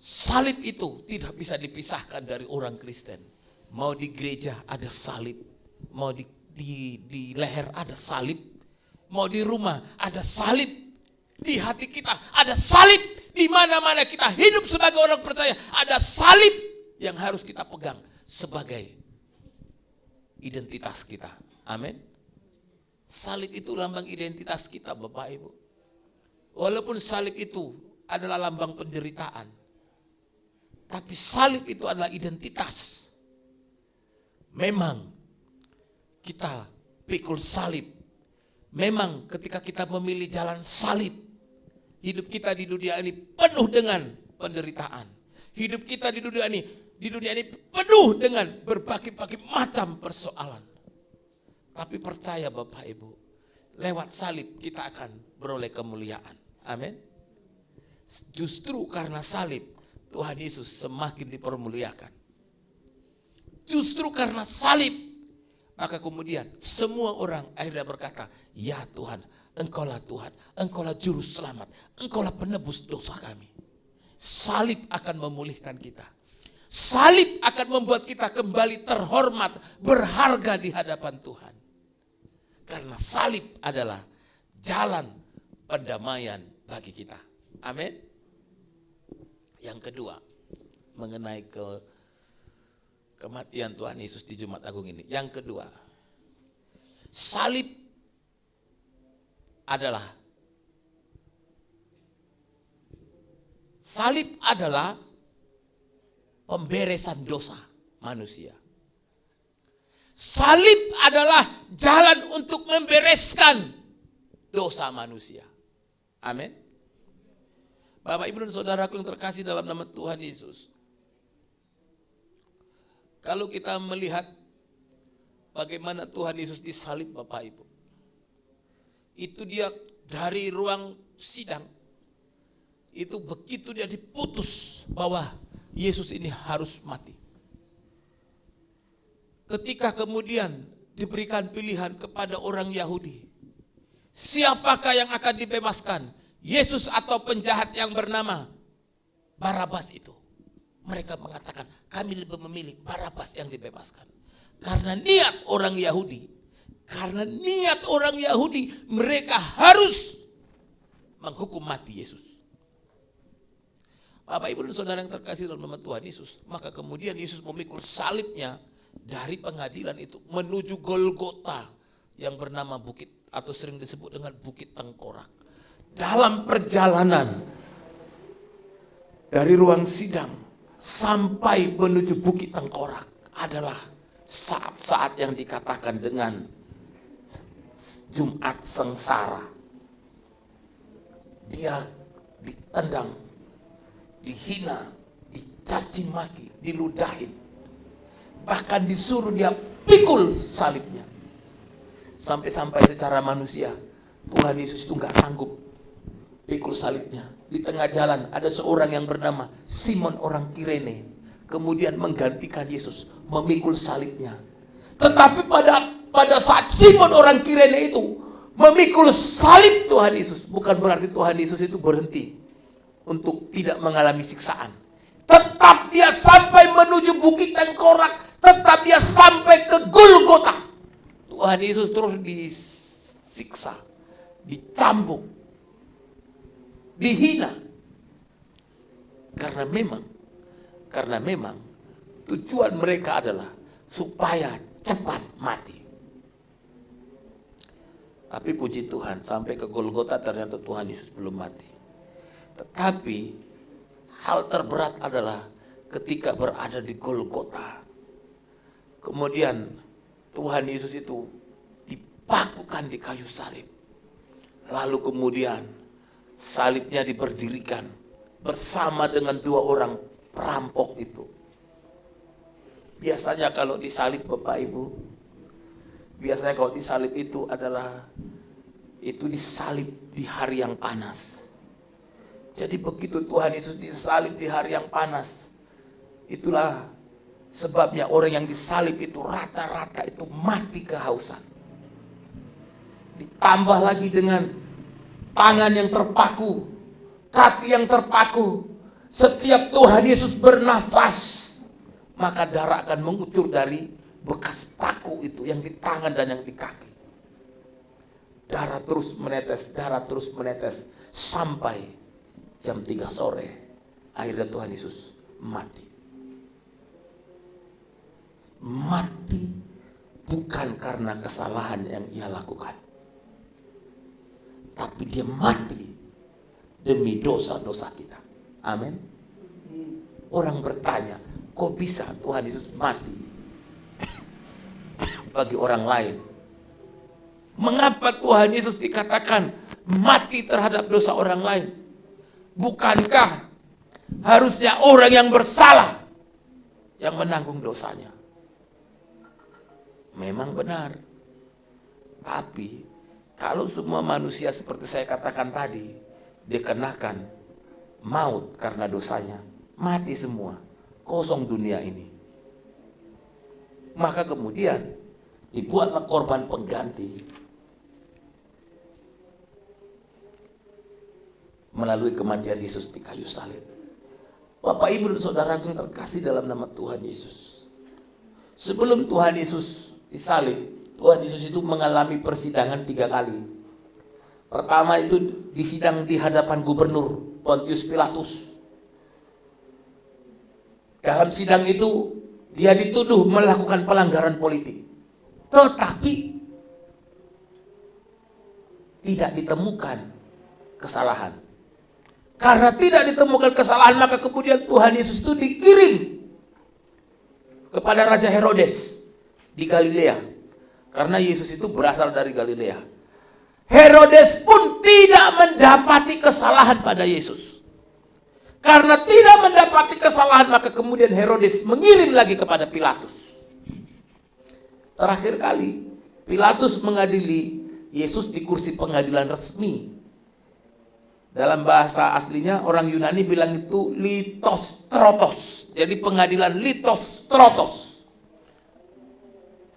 Salib itu tidak bisa dipisahkan dari orang Kristen. Mau di gereja ada salib, mau di leher ada salib, mau di rumah ada salib, di hati kita ada salib, di mana-mana kita hidup sebagai orang percaya ada salib yang harus kita pegang sebagai identitas kita. Amin. Salib itu lambang identitas kita, Bapak Ibu. Walaupun salib itu adalah lambang penderitaan, tapi salib itu adalah identitas. Memang kita pikul salib. Memang ketika kita memilih jalan salib, hidup kita di dunia ini penuh dengan penderitaan. Hidup kita di dunia ini penuh dengan berbagai-bagai macam persoalan. Tapi percaya Bapak Ibu, lewat salib kita akan beroleh kemuliaan. Amin. Justru karena salib Tuhan Yesus semakin dipermuliakan. Justru karena salib, maka kemudian semua orang akhirnya berkata, ya Tuhan, Engkaulah Tuhan, Engkaulah Juru Selamat, Engkaulah penebus dosa kami. Salib akan memulihkan kita. Salib akan membuat kita kembali terhormat, berharga di hadapan Tuhan. Karena salib adalah jalan pendamaian bagi kita. Amin. Yang kedua, mengenai kematian Tuhan Yesus di Jumat Agung ini. Yang kedua, salib adalah pemberesan dosa manusia. Salib adalah jalan untuk membereskan dosa manusia. Amin. Bapak, Ibu, dan Saudaraku yang terkasih dalam nama Tuhan Yesus. Kalau kita melihat bagaimana Tuhan Yesus disalib, Bapak Ibu, itu dia dari ruang sidang, itu begitu dia diputus bahwa Yesus ini harus mati. Ketika kemudian diberikan pilihan kepada orang Yahudi, siapakah yang akan dibebaskan, Yesus atau penjahat yang bernama Barabas itu? Mereka mengatakan, kami lebih memilih Barabas yang dibebaskan. Karena niat orang Yahudi, mereka harus menghukum mati Yesus. Bapak, Ibu, dan Saudara yang terkasih dalam nama Tuhan Yesus, maka kemudian Yesus memikul salibnya dari pengadilan itu menuju Golgota yang bernama bukit atau sering disebut dengan Bukit Tengkorak. Dalam perjalanan dari ruang sidang sampai menuju Bukit Tengkorak adalah saat-saat yang dikatakan dengan Jumat sengsara. Dia ditendang, dihina, dicaci maki, diludahin. Bahkan disuruh dia pikul salibnya. Sampai-sampai secara manusia Tuhan Yesus itu gak sanggup pikul salibnya. Di tengah jalan ada seorang yang bernama Simon orang Kirene, kemudian menggantikan Yesus memikul salibnya. Tetapi pada saat Simon orang Kirene itu memikul salib Tuhan Yesus, bukan berarti Tuhan Yesus itu berhenti untuk tidak mengalami siksaan. Tetap dia sampai menuju Bukit Tengkorak, tetap dia sampai ke Golgota. Tuhan Yesus terus disiksa, dicambuk, dihina. Karena memang tujuan mereka adalah supaya cepat mati. Tapi puji Tuhan, sampai ke Golgota ternyata Tuhan Yesus belum mati. Tetapi hal terberat adalah ketika berada di Golgota. Kemudian Tuhan Yesus itu dipakukan di kayu salib. Lalu kemudian salibnya diberdirikan bersama dengan dua orang perampok itu. Biasanya kalau disalib Bapak Ibu, Biasanya kalau disalib itu disalib di hari yang panas. Jadi begitu Tuhan Yesus disalib di hari yang panas, itulah sebabnya orang yang disalib itu rata-rata itu mati kehausan. Ditambah lagi dengan tangan yang terpaku, kaki yang terpaku. Setiap Tuhan Yesus bernafas, maka darah akan mengucur dari bekas paku itu yang di tangan dan yang di kaki. Darah terus menetes sampai jam 3 sore. Akhirnya Tuhan Yesus mati. Mati bukan karena kesalahan yang ia lakukan, tapi dia mati demi dosa-dosa kita. Amin. Orang bertanya, kok bisa Tuhan Yesus mati bagi orang lain? Mengapa Tuhan Yesus dikatakan mati terhadap dosa orang lain? Bukankah harusnya orang yang bersalah yang menanggung dosanya? Memang benar. Tapi kalau semua manusia seperti saya katakan tadi dikenakan maut karena dosanya, mati semua, kosong dunia ini. Maka kemudian dibuatlah korban pengganti melalui kematian Yesus di kayu salib. Bapak, Ibu, dan saudaraku yang terkasih dalam nama Tuhan Yesus, sebelum Tuhan Yesus disalib, Tuhan Yesus itu mengalami persidangan 3 kali. Pertama itu disidang di hadapan gubernur Pontius Pilatus. Dalam sidang itu dia dituduh melakukan pelanggaran politik, tetapi tidak ditemukan kesalahan. Karena tidak ditemukan kesalahan, maka kemudian Tuhan Yesus itu dikirim kepada Raja Herodes di Galilea. Karena Yesus itu berasal dari Galilea. Herodes pun tidak mendapati kesalahan pada Yesus. Karena tidak mendapati kesalahan, maka kemudian Herodes mengirim lagi kepada Pilatus. Terakhir kali Pilatus mengadili Yesus di kursi pengadilan resmi. Dalam bahasa aslinya orang Yunani bilang itu litostrotos. Jadi pengadilan litostrotos.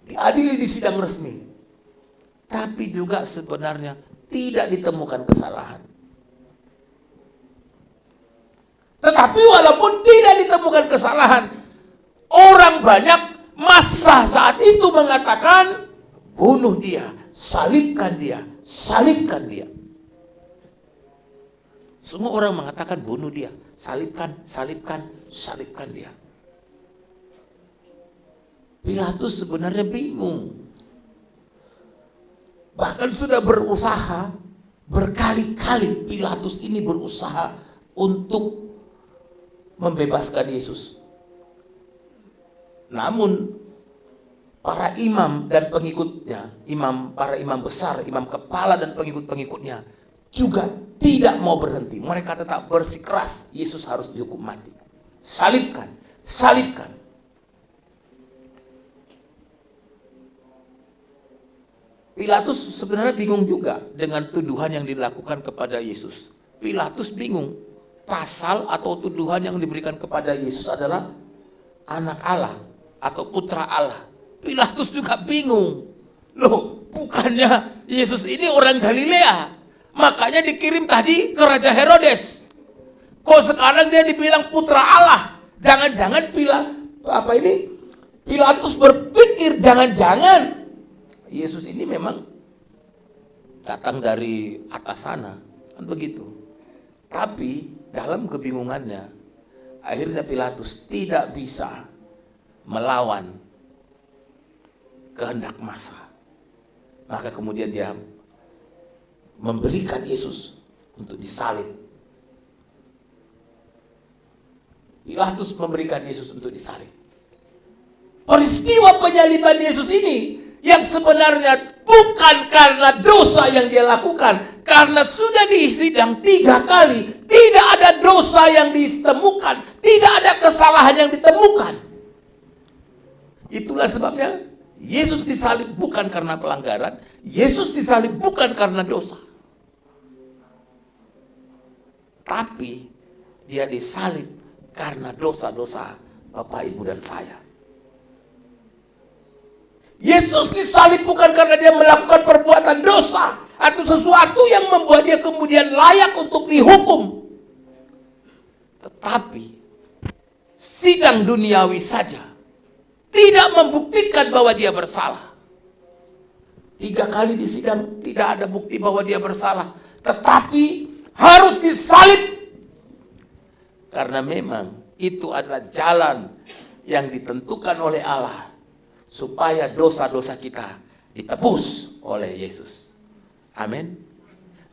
Diadili di sidang resmi. Tapi juga sebenarnya tidak ditemukan kesalahan. Tetapi walaupun tidak ditemukan kesalahan, orang banyak massa saat itu mengatakan, bunuh dia, salibkan dia, salibkan dia. Semua orang mengatakan bunuh dia, salibkan, salibkan, salibkan dia. Pilatus sebenarnya bingung. Bahkan sudah berusaha, berkali-kali Pilatus ini berusaha untuk membebaskan Yesus. Namun para imam dan pengikutnya, para imam besar, imam kepala dan pengikut-pengikutnya juga tidak mau berhenti. Mereka tetap bersikeras Yesus harus dihukum mati. Salibkan, salibkan. Pilatus sebenarnya bingung juga dengan tuduhan yang dilakukan kepada Yesus. Pilatus bingung. Pasal atau tuduhan yang diberikan kepada Yesus adalah anak Allah atau putra Allah. Pilatus juga bingung. Loh, bukannya Yesus ini orang Galilea? Makanya dikirim tadi ke Raja Herodes. Kok sekarang dia dibilang putra Allah? Jangan-jangan Pilatus berpikir jangan-jangan Yesus ini memang datang dari atas sana, kan begitu. Tapi dalam kebingungannya, akhirnya Pilatus tidak bisa melawan kehendak massa. Maka kemudian dia memberikan Yesus untuk disalib. Pilatus memberikan Yesus untuk disalib. Peristiwa penyaliban Yesus ini yang sebenarnya bukan karena dosa yang dia lakukan, karena sudah disidang 3 kali, tidak ada dosa yang ditemukan, tidak ada kesalahan yang ditemukan. Itulah sebabnya Yesus disalib bukan karena pelanggaran, Yesus disalib bukan karena dosa. Tapi dia disalib karena dosa-dosa Bapak, Ibu, dan saya. Yesus disalib bukan karena dia melakukan perbuatan dosa atau sesuatu yang membuat dia kemudian layak untuk dihukum. Tetapi sidang duniawi saja tidak membuktikan bahwa dia bersalah. 3 kali disidang tidak ada bukti bahwa dia bersalah. Tetapi harus disalib. Karena memang itu adalah jalan yang ditentukan oleh Allah. Supaya dosa-dosa kita ditebus oleh Yesus. Amin.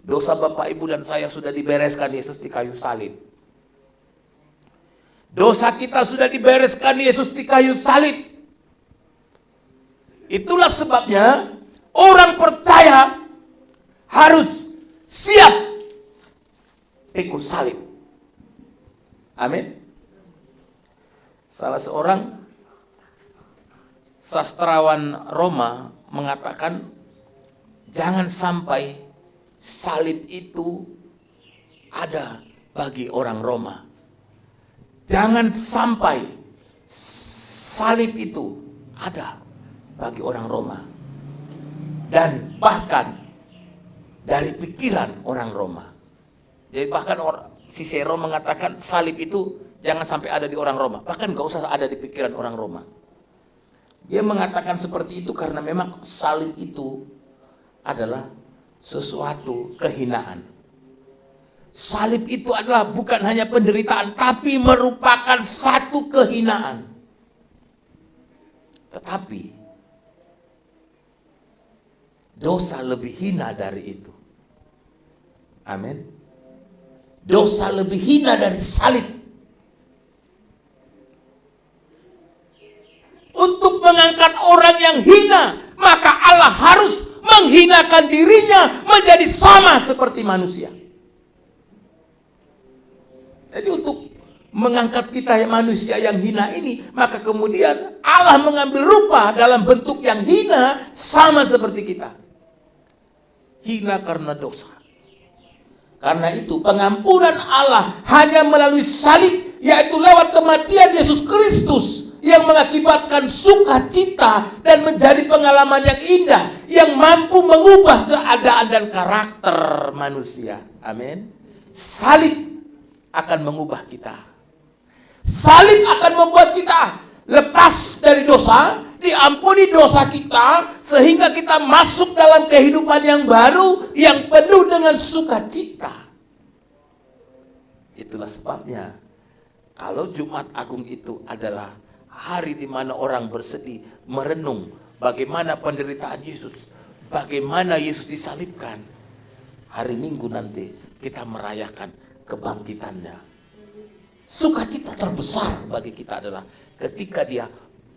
Dosa Bapak, Ibu, dan saya sudah dibereskan Yesus di kayu salib. Dosa kita sudah dibereskan Yesus di kayu salib. Itulah sebabnya orang percaya harus siap ikut salib. Amin. Salah seorang sastrawan Roma mengatakan, jangan sampai salib itu ada bagi orang Roma. Jangan sampai salib itu ada bagi orang Roma. Dan bahkan dari pikiran orang Roma. Jadi bahkan Cicero mengatakan salib itu jangan sampai ada di orang Roma. Bahkan gak usah ada di pikiran orang Roma. Dia mengatakan seperti itu karena memang salib itu adalah sesuatu kehinaan. Salib itu adalah bukan hanya penderitaan, tapi merupakan satu kehinaan. Tetapi dosa lebih hina dari itu. Amin. Dosa lebih hina dari salib. Untuk mengangkat orang yang hina, maka Allah harus menghinakan dirinya menjadi sama seperti manusia. Jadi untuk mengangkat kita yang manusia yang hina ini, maka kemudian Allah mengambil rupa dalam bentuk yang hina sama seperti kita. Hina karena dosa. Karena itu pengampunan Allah hanya melalui salib, yaitu lewat kematian Yesus Kristus, yang mengakibatkan sukacita dan menjadi pengalaman yang indah, yang mampu mengubah keadaan dan karakter manusia. Amin. Salib akan mengubah kita. Salib akan membuat kita lepas dari dosa, diampuni dosa kita, sehingga kita masuk dalam kehidupan yang baru, yang penuh dengan sukacita. Itulah sebabnya, kalau Jumat Agung itu adalah hari di mana orang bersedih, merenung bagaimana penderitaan Yesus, bagaimana Yesus disalibkan. Hari Minggu nanti kita merayakan kebangkitannya. Sukacita terbesar bagi kita adalah ketika dia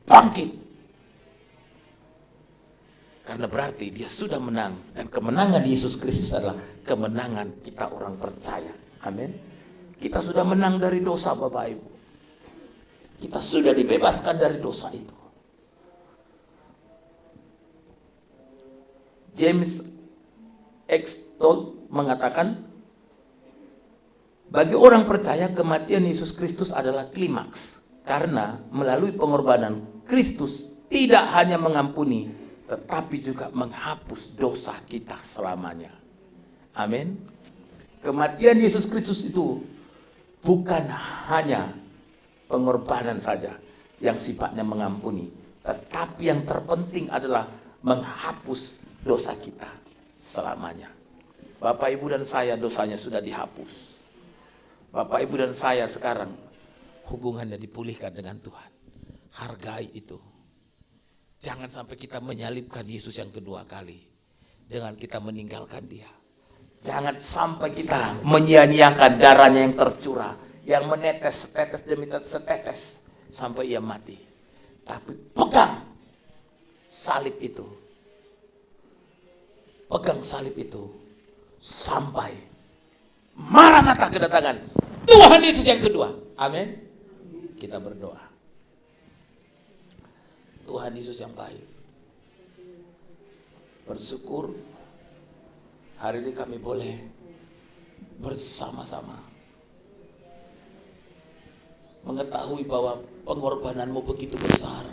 bangkit. Karena berarti dia sudah menang, dan kemenangan Yesus Kristus adalah kemenangan kita orang percaya. Amin. Kita sudah menang dari dosa, Bapak Ibu. Kita sudah dibebaskan dari dosa itu. James X. Todd mengatakan, bagi orang percaya kematian Yesus Kristus adalah klimaks. Karena melalui pengorbanan Kristus tidak hanya mengampuni, tetapi juga menghapus dosa kita selamanya. Amin. Kematian Yesus Kristus itu bukan hanya pengorbanan saja yang sifatnya mengampuni, tetapi yang terpenting adalah menghapus dosa kita selamanya. Bapak, Ibu, dan saya dosanya sudah dihapus. Bapak, Ibu, dan saya sekarang hubungannya dipulihkan dengan Tuhan. Hargai itu. Jangan sampai kita menyalibkan Yesus yang kedua kali dengan kita meninggalkan Dia. Jangan sampai kita menyia-nyiakan darahnya yang tercurah, yang menetes setetes demi setetes sampai ia mati. Tapi pegang salib itu. Pegang salib itu sampai Maranatha kedatangan Tuhan Yesus yang kedua. Amin. Kita berdoa. Tuhan Yesus yang baik, bersyukur hari ini kami boleh bersama-sama mengetahui bahwa pengorbananmu begitu besar,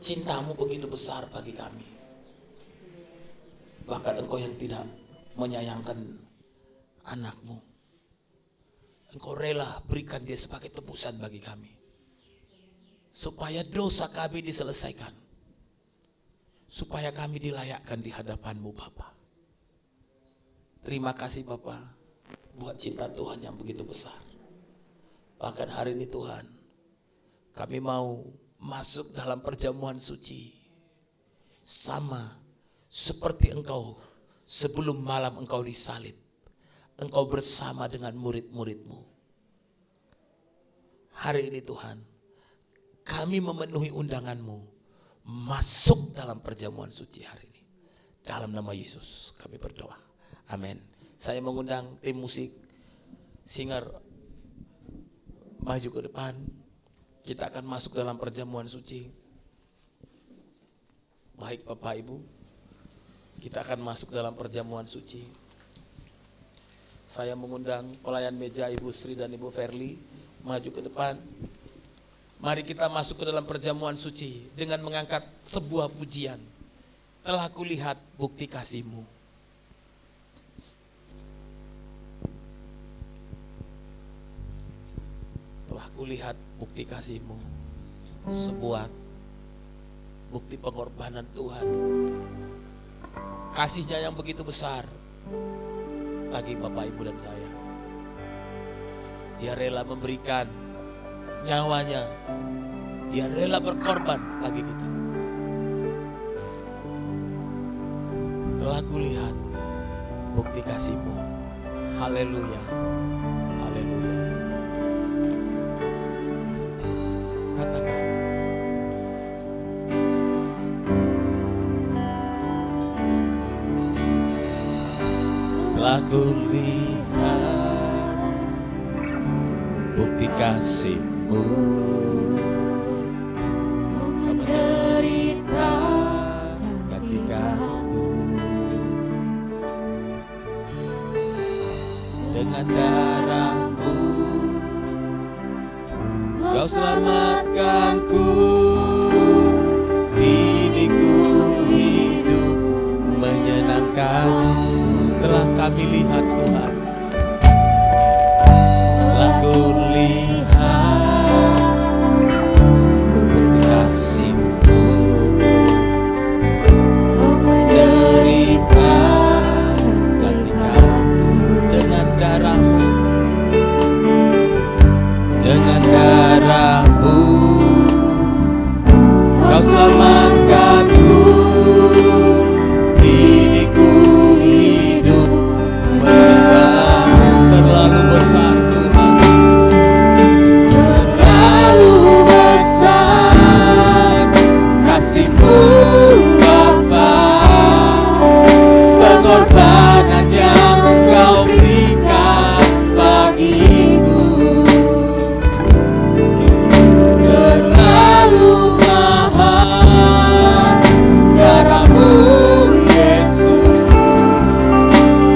cintamu begitu besar bagi kami. Bahkan Engkau yang tidak menyayangkan anakmu, Engkau rela berikan dia sebagai tebusan bagi kami, supaya dosa kami diselesaikan, supaya kami dilayakkan di hadapan-Mu Bapa. Terima kasih Bapa buat cinta Tuhan yang begitu besar. Bahkan hari ini Tuhan, kami mau masuk dalam perjamuan suci sama seperti Engkau sebelum malam Engkau disalib. Engkau bersama dengan murid-murid-Mu. Hari ini Tuhan, kami memenuhi undangan-Mu masuk dalam perjamuan suci hari ini. Dalam nama Yesus kami berdoa. Amin. Saya mengundang tim musik singer maju ke depan. Kita akan masuk dalam perjamuan suci. Baik Bapak Ibu, kita akan masuk dalam perjamuan suci. Saya mengundang pelayan meja Ibu Sri dan Ibu Verly maju ke depan. Mari kita masuk ke dalam perjamuan suci dengan mengangkat sebuah pujian. Telah kulihat bukti kasih-Mu. Telah kulihat bukti kasih-Mu. Sebuah bukti pengorbanan Tuhan. Kasih-Nya yang begitu besar bagi Bapak Ibu dan saya. Dia rela memberikan nyawanya. Dia rela berkorban bagi kita. Telah kulihat bukti kasih-Mu. Haleluya. Haleluya. Katakan. Telah kulihat bukti kasih-Mu. Kau menderita ketika-Mu. Dengan darah-Mu Kau selamatkanku. Kini ku hidup menyenangkan. Telah kami lihat Tuhan, telah kulihat bukti kasih-Mu. Kau menderita gantikan dengan darah-Mu, dengan darah-Mu Kau selamatkanku. Kini ku hidup menyembah-Mu. Terlalu besar Tuhan, terlalu besar kasih-Mu Bapa. Pengorbanan yang Engkau berikan bagiku terlalu mahal. Darah-Mu Yesus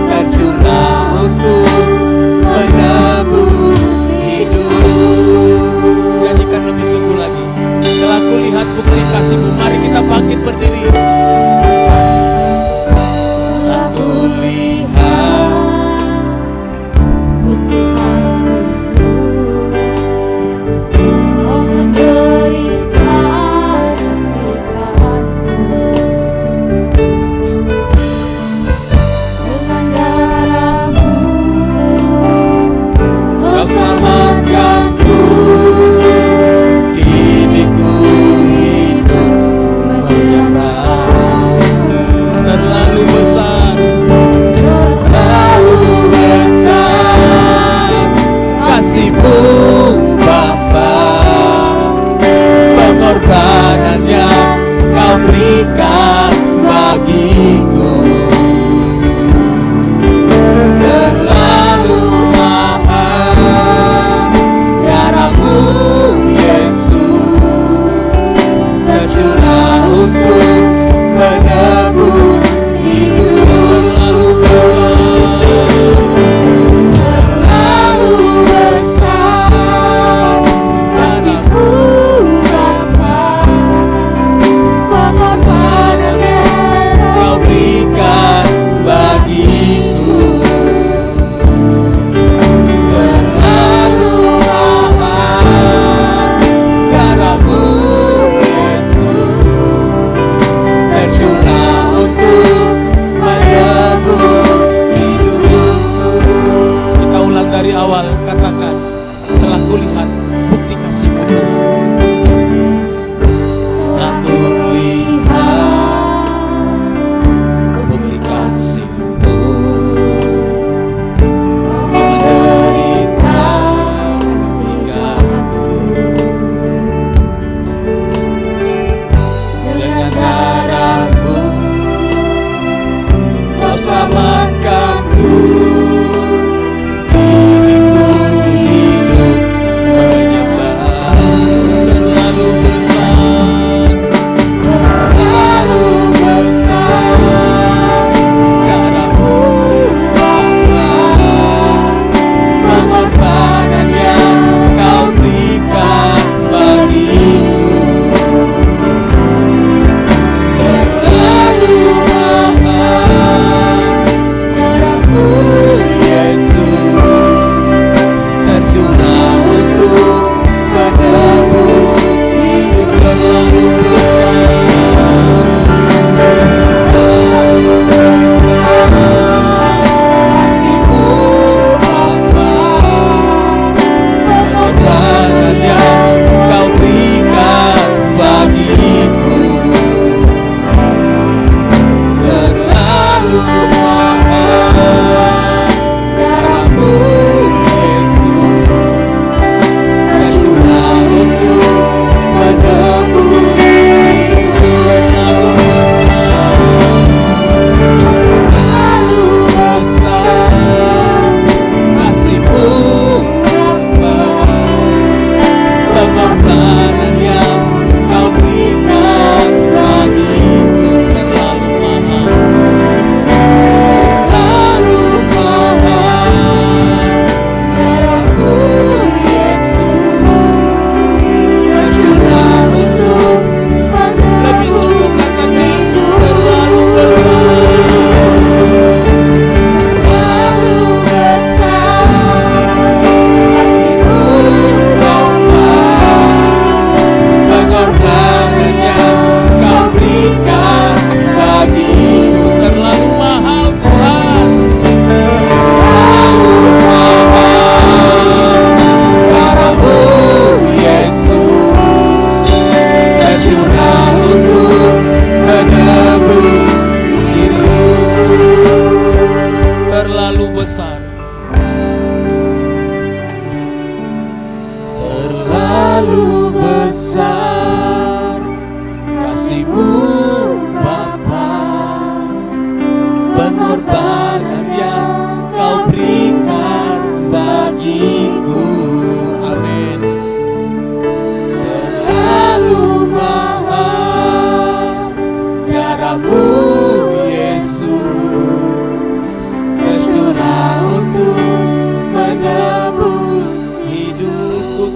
tercurah untuk menebus hidup. Nyanyikan lebih sungguh lagi. Telah kulihat bukti kasih-Mu. Mari kita bangkit berdiri. Telah kulihat bukti kasih-Mu. Kau menderita ketika-Mu. Dengan darah-Mu Kau selamatkanku. Kini ku hidup menyembah.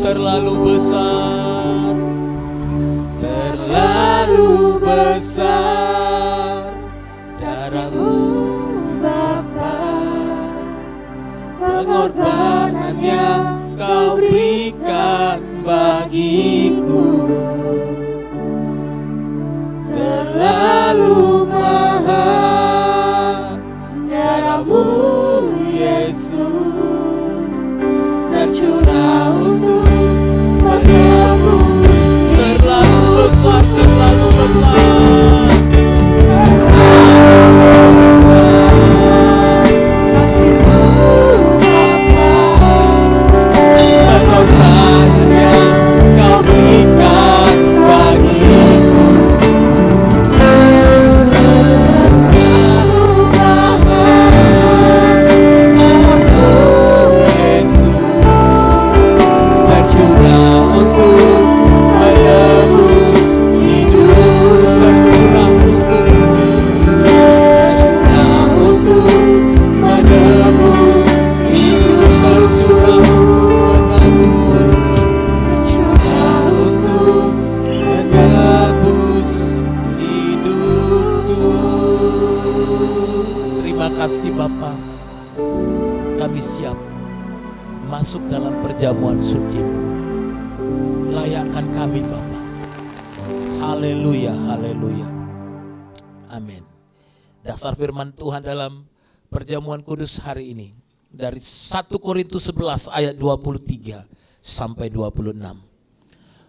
terlalu besar, terlalu besar. Darahmu Bapa, pengorbanan yang Kau berikan bagiku terlalu mahal. Darahmu Yesus tercurah untuk menebus. Terlalu besar, terlalu besar. Masuk dalam perjamuan suci. Layakkan kami Bapa. Haleluya, haleluya. Amin. Dasar firman Tuhan dalam perjamuan kudus hari ini dari 1 Korintus 11 ayat 23 sampai 26.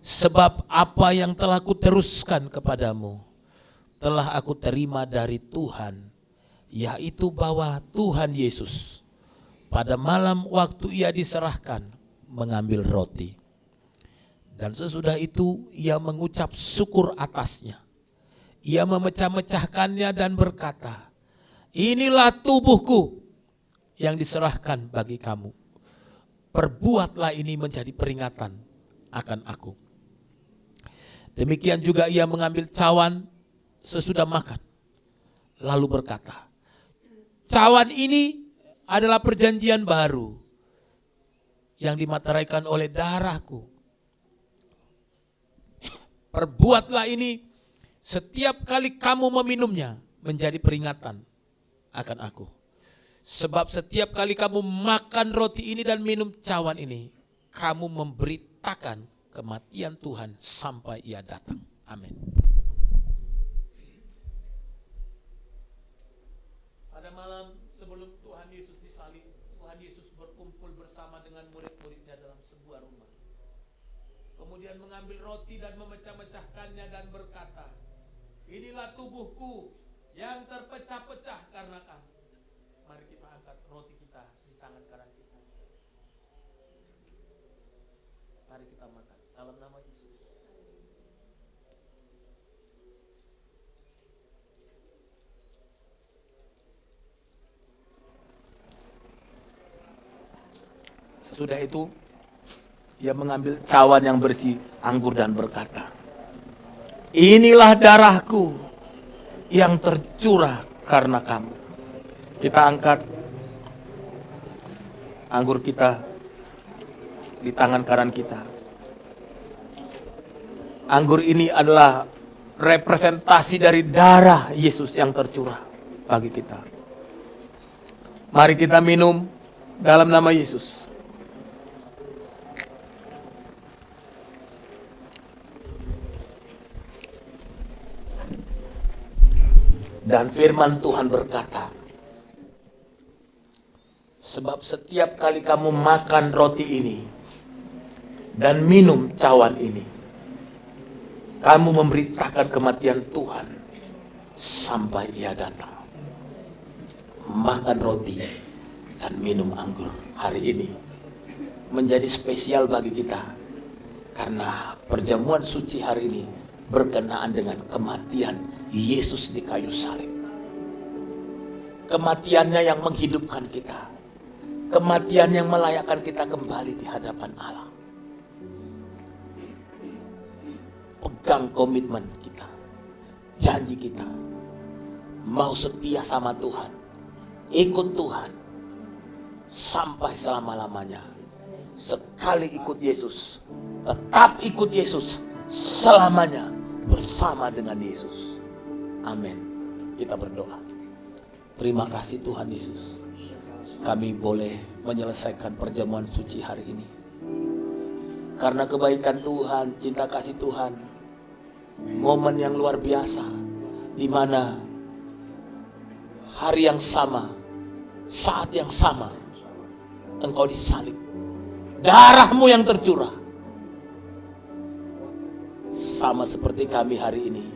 Sebab apa yang telah kuteruskan kepadamu telah aku terima dari Tuhan, yaitu bahwa Tuhan Yesus pada malam waktu ia diserahkan mengambil roti. Dan sesudah itu ia mengucap syukur atasnya. Ia memecah-mecahkannya dan berkata, inilah tubuhku yang diserahkan bagi kamu. Perbuatlah ini menjadi peringatan akan aku. Demikian juga ia mengambil cawan sesudah makan, lalu berkata, cawan ini adalah perjanjian baru yang dimateraikan oleh darahku. Perbuatlah ini setiap kali kamu meminumnya menjadi peringatan akan aku. Sebab setiap kali kamu makan roti ini dan minum cawan ini, kamu memberitakan kematian Tuhan sampai ia datang. Amin. Pada malam sebelum Tuhan Yesus disalib, Tuhan Yesus berkumpul bersama dengan murid-muridnya dalam sebuah rumah. Kemudian mengambil roti dan memecah-mecahkannya dan berkata, inilah tubuhku yang terpecah-pecah karena kamu. Mari kita angkat roti kita di tangan kanan kita. Mari kita makan dalam nama Yesus. Sesudah itu, ia mengambil cawan yang berisi anggur dan berkata, inilah darahku yang tercurah karena kamu. Kita angkat anggur kita di tangan kanan kita. Anggur ini adalah representasi dari darah Yesus yang tercurah bagi kita. Mari kita minum dalam nama Yesus. Dan firman Tuhan berkata, sebab setiap kali kamu makan roti ini dan minum cawan ini, kamu memberitakan kematian Tuhan sampai ia datang. Makan roti dan minum anggur hari ini menjadi spesial bagi kita, karena perjamuan suci hari ini berkenaan dengan kematian Yesus di kayu salib. Kematiannya yang menghidupkan kita, kematian yang melayakkan kita kembali di hadapan Allah. Pegang komitmen kita, janji kita, mau setia sama Tuhan, ikut Tuhan sampai selama-lamanya. Sekali ikut Yesus, tetap ikut Yesus selamanya bersama dengan Yesus. Amin. Kita berdoa. Terima kasih Tuhan Yesus, kami boleh menyelesaikan perjamuan suci hari ini. Karena kebaikan Tuhan, cinta kasih Tuhan, momen yang luar biasa, di mana hari yang sama, saat yang sama, Engkau disalib, darah-Mu yang tercurah. Sama seperti kami hari ini,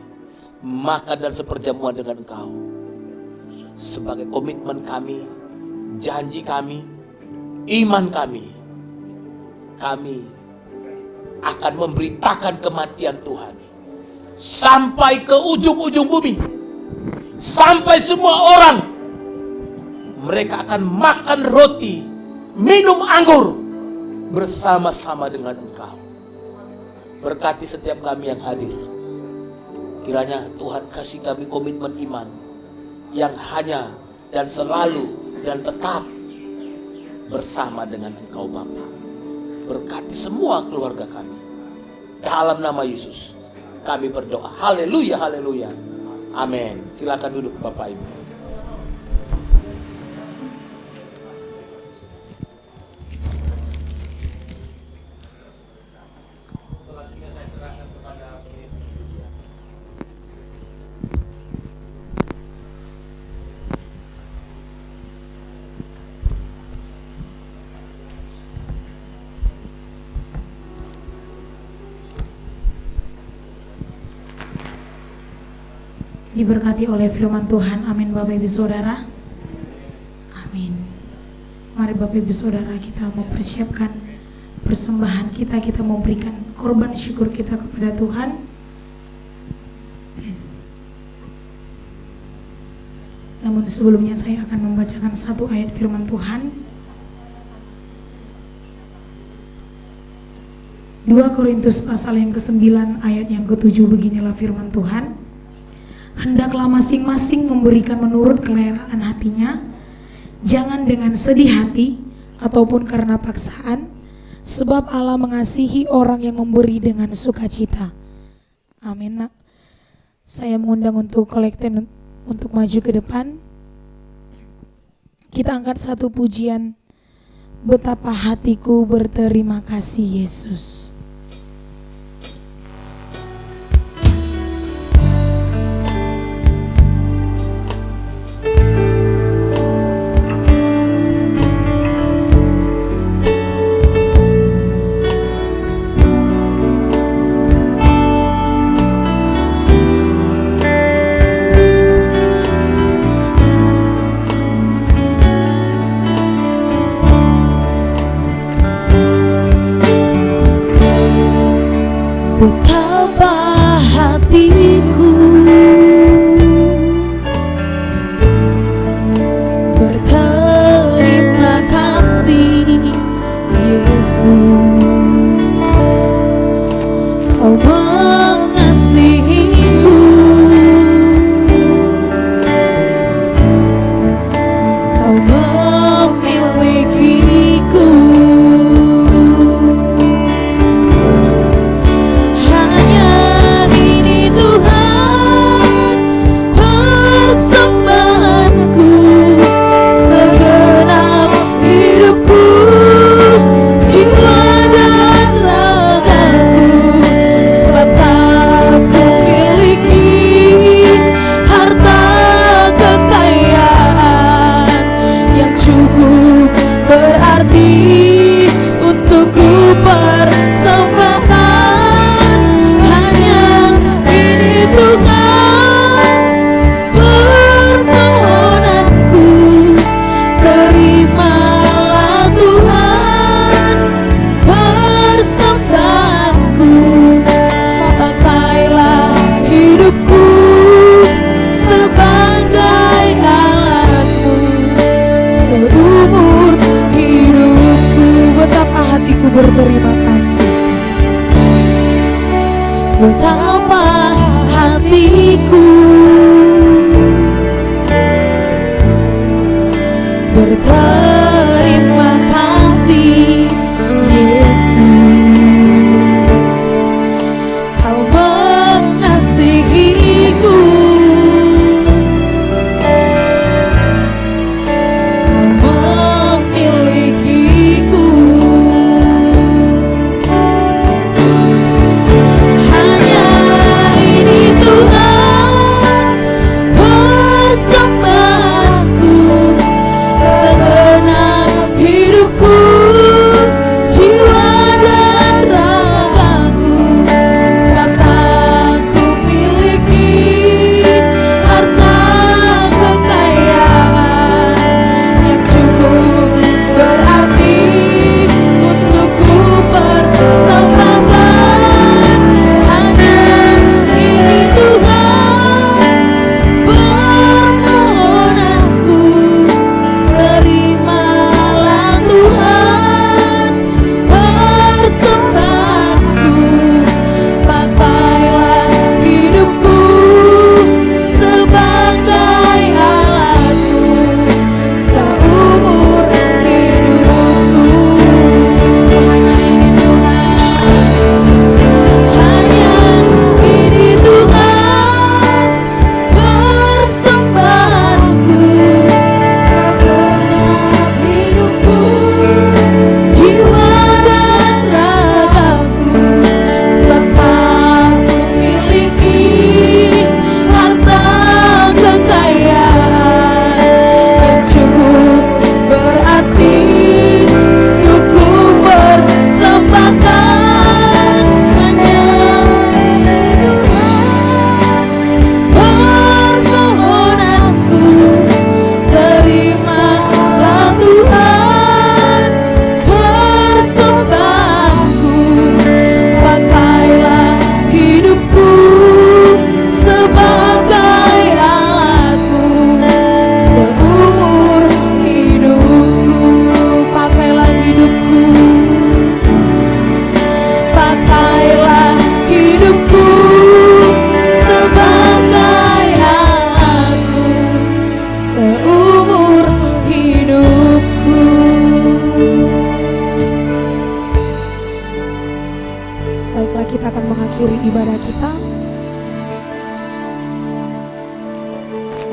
makan dan seperjamuan dengan Engkau. Sebagai komitmen kami, janji kami, iman kami akan memberitakan kematian Tuhan sampai ke ujung-ujung bumi, sampai semua orang mereka akan makan roti, minum anggur bersama-sama dengan Engkau. Berkati setiap kami yang hadir. Kiranya Tuhan kasih kami komitmen iman yang hanya dan selalu dan tetap bersama dengan Engkau Bapa. Berkati semua keluarga kami. Dalam nama Yesus kami berdoa. Haleluya, haleluya. Amin. Silakan duduk Bapak Ibu. Selanjutnya saya serahkan kepada diberkati oleh firman Tuhan. Amin Bapak Ibu Saudara. Amin. Mari Bapak Ibu Saudara, kita mempersiapkan persembahan kita, kita memberikan korban syukur kita kepada Tuhan. Namun sebelumnya saya akan membacakan satu ayat firman Tuhan. 2 Korintus pasal yang ke-9 ayat yang ke-7, beginilah firman Tuhan. Hendaklah masing-masing memberikan menurut kerelaan hatinya, jangan dengan sedih hati ataupun karena paksaan, sebab Allah mengasihi orang yang memberi dengan sukacita. Amin. Nak, saya mengundang untuk kolektif untuk maju ke depan. Kita angkat satu pujian, betapa hatiku berterima kasih Yesus. Betapa hatiku berterima kasih Yesus, Kau mengasihiku, Kau memilikiku. Berterima kasih, betapa hatiku berterima kasih Yesus, Kau mengasihiku, Kau memilikiku. Tuhan, persembahanku segenap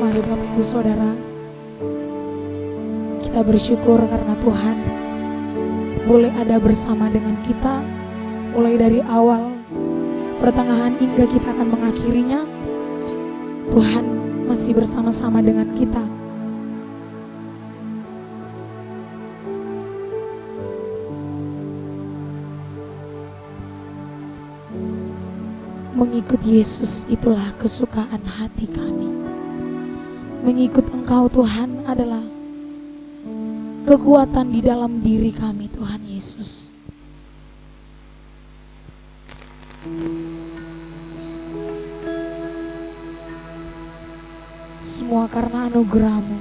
Mari Bapak Ibu Saudara, kita bersyukur karena Tuhan boleh ada bersama dengan kita mulai dari awal, pertengahan hingga kita akan mengakhirinya. Tuhan masih bersama-sama dengan kita. Mengikut Yesus itulah kesukaan hati kami. Mengikut Engkau Tuhan adalah kekuatan di dalam diri kami, Tuhan Yesus. Semua karena anugerah-Mu.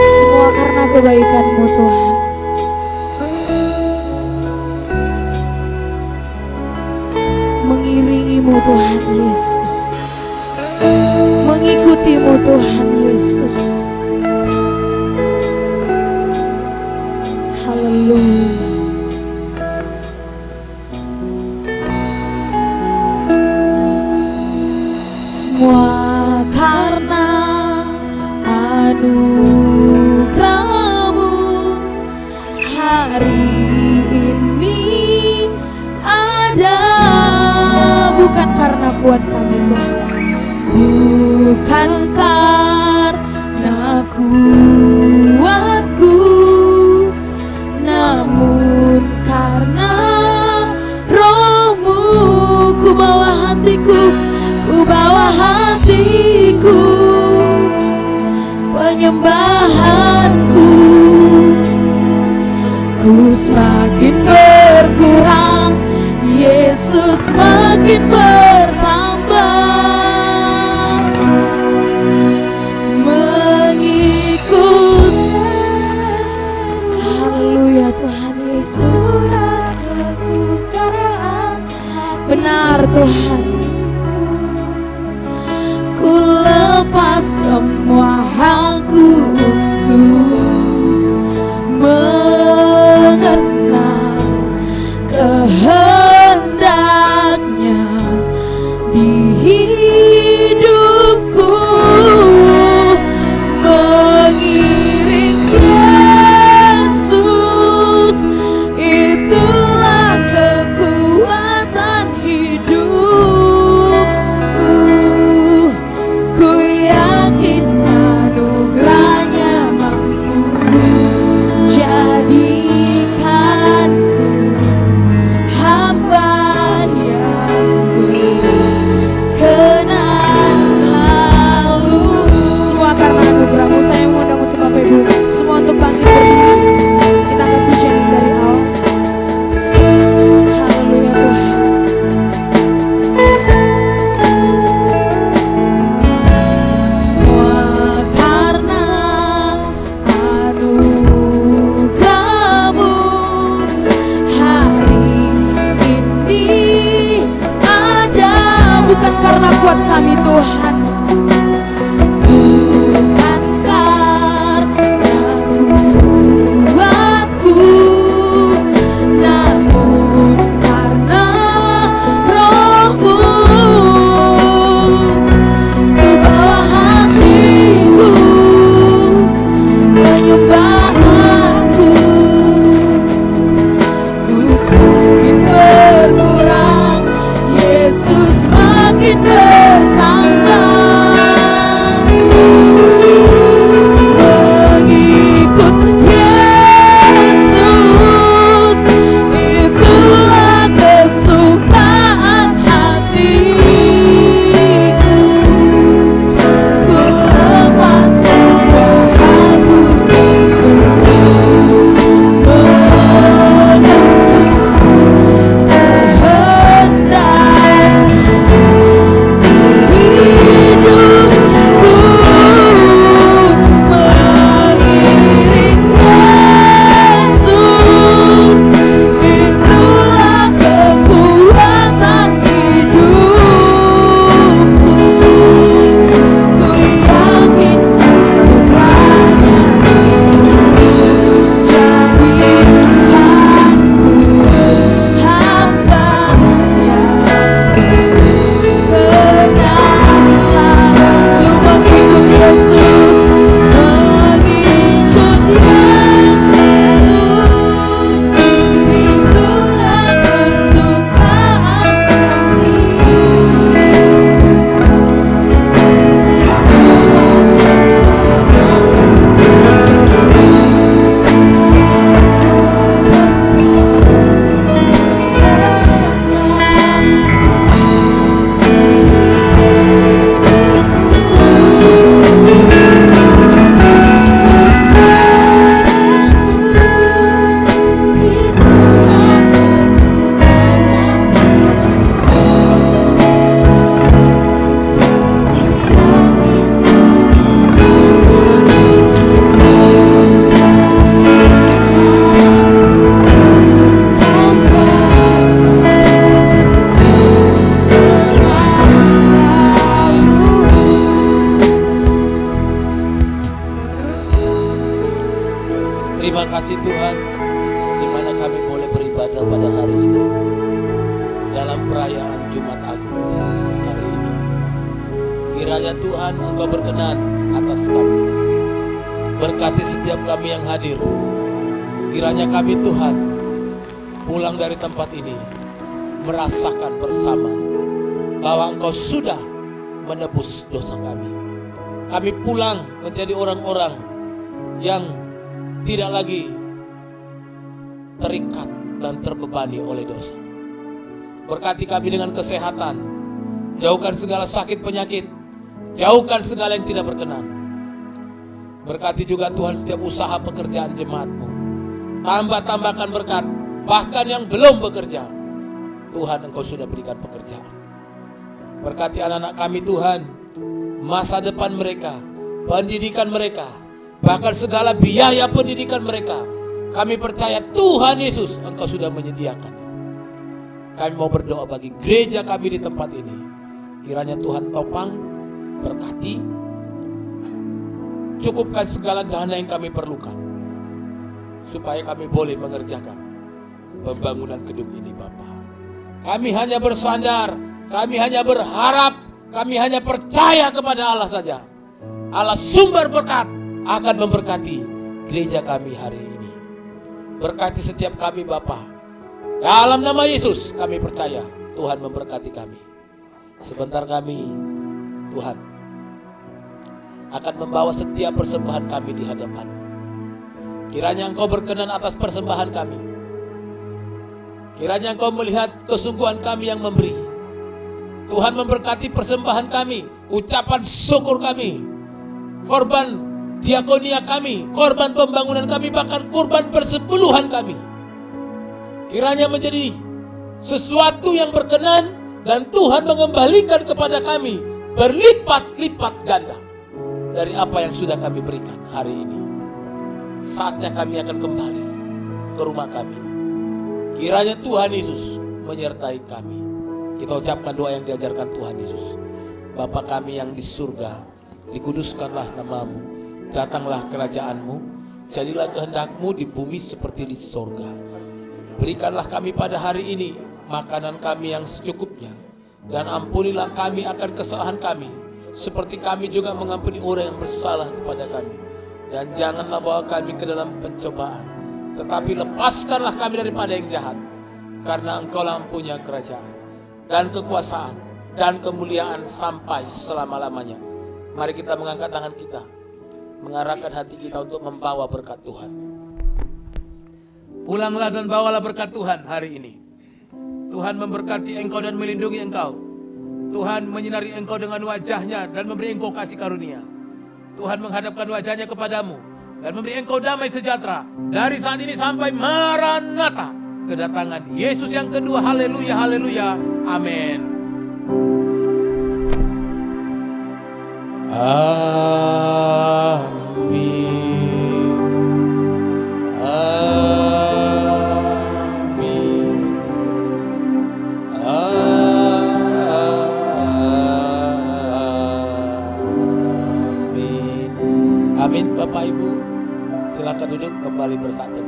Semua karena kebaikan-Mu Tuhan. Mengiringi-Mu Tuhan Yesus. Mengikuti-Mu Tuhan Yesus. Haleluya. Semua karena anugerah-Mu hari ini ada, bukan karena kuat kami Tuhan, bukan karena kuatku, namun karena Roh-Mu. Ku bawa hatiku, penyembahanku. Ku semakin berkurang, Yesus semakin bertambah. Mengikut, haleluya Tuhan Yesus. Benar Tuhan, ku lepas semua hangku untuk mengenal kehendaknya di hidupku. Mengiring Yesus, itulah kekuatan hidupku. Ku yakin anugerahnya mampu jadikanku hamba yang berkenan selalu. Semua karena anugerah-Mu. Saya mengundang untuk Bapak Ibu semua untuk bangkit berdiri. Kita akan pujian dari awal. Haleluya Tuhan. Semua karena anugerah-Mu hari ini ada, bukan karena kuat kami Tuhan, bukan karena kuatku, namun karena Roh-Mu. Ku bawa hatiku, penyembahanku. Ku semakin berkurang, Yesus semakin bertambah. ibadah pada hari ini dalam perayaan Jumat Agung hari ini. Kiranya Tuhan Engkau berkenan atas kami. Berkati setiap kami yang hadir. Kiranya kami Tuhan pulang dari tempat ini merasakan bersama bahwa Engkau sudah menebus dosa kami. Kami pulang menjadi orang-orang yang tidak lagi terikat dan terbebani oleh dosa. Berkati kami dengan kesehatan. Jauhkan segala sakit penyakit. Jauhkan segala yang tidak berkenan. Berkati juga Tuhan setiap usaha pekerjaan jemaat-Mu. Tambahkan berkat. Bahkan yang belum bekerja, Tuhan Engkau sudah berikan pekerjaan. Berkati anak-anak kami Tuhan, masa depan mereka, pendidikan mereka, bahkan segala biaya pendidikan mereka. Kami percaya Tuhan Yesus Engkau sudah menyediakan. Kami mau berdoa bagi gereja kami di tempat ini. Kiranya Tuhan topang, berkati, cukupkan segala dana yang kami perlukan, supaya kami boleh mengerjakan pembangunan gedung ini Bapa. Kami hanya bersandar, kami hanya berharap, kami hanya percaya kepada Allah saja. Allah sumber berkat akan memberkati gereja kami hari ini. Berkati setiap kami Bapa. Dalam nama Yesus kami percaya Tuhan memberkati kami. Sebentar kami Tuhan akan membawa setiap persembahan kami di hadapan-Mu. Kiranya Engkau berkenan atas persembahan kami. Kiranya Engkau melihat kesungguhan kami yang memberi. Tuhan memberkati persembahan kami, ucapan syukur kami, korban diakonia kami, korban pembangunan kami, bahkan korban persepuluhan kami. Kiranya menjadi sesuatu yang berkenan dan Tuhan mengembalikan kepada kami berlipat-lipat ganda dari apa yang sudah kami berikan hari ini. Saatnya kami akan kembali ke rumah kami. Kiranya Tuhan Yesus menyertai kami. Kita ucapkan doa yang diajarkan Tuhan Yesus. Bapa kami yang di surga, dikuduskanlah nama-Mu, datanglah kerajaan-Mu, jadilah kehendak-Mu di bumi seperti di surga. Berikanlah kami pada hari ini makanan kami yang secukupnya, dan ampunilah kami akan kesalahan kami, seperti kami juga mengampuni orang yang bersalah kepada kami. Dan janganlah bawa kami ke dalam pencobaan, tetapi lepaskanlah kami daripada yang jahat, karena Engkau-lah yang punya kerajaan dan kekuasaan dan kemuliaan sampai selama-lamanya. Mari kita mengangkat tangan kita, mengarahkan hati kita untuk membawa berkat Tuhan. Pulanglah dan bawalah berkat Tuhan hari ini. Tuhan memberkati engkau dan melindungi engkau. Tuhan menyinari engkau dengan wajahnya dan memberi engkau kasih karunia. Tuhan menghadapkan wajahnya kepadamu dan memberi engkau damai sejahtera dari saat ini sampai Maranatha, kedatangan Yesus yang kedua. Haleluya, haleluya, amin. Amin. Amin. Amin. Amin. Bapak Ibu, silakan duduk kembali bersatu.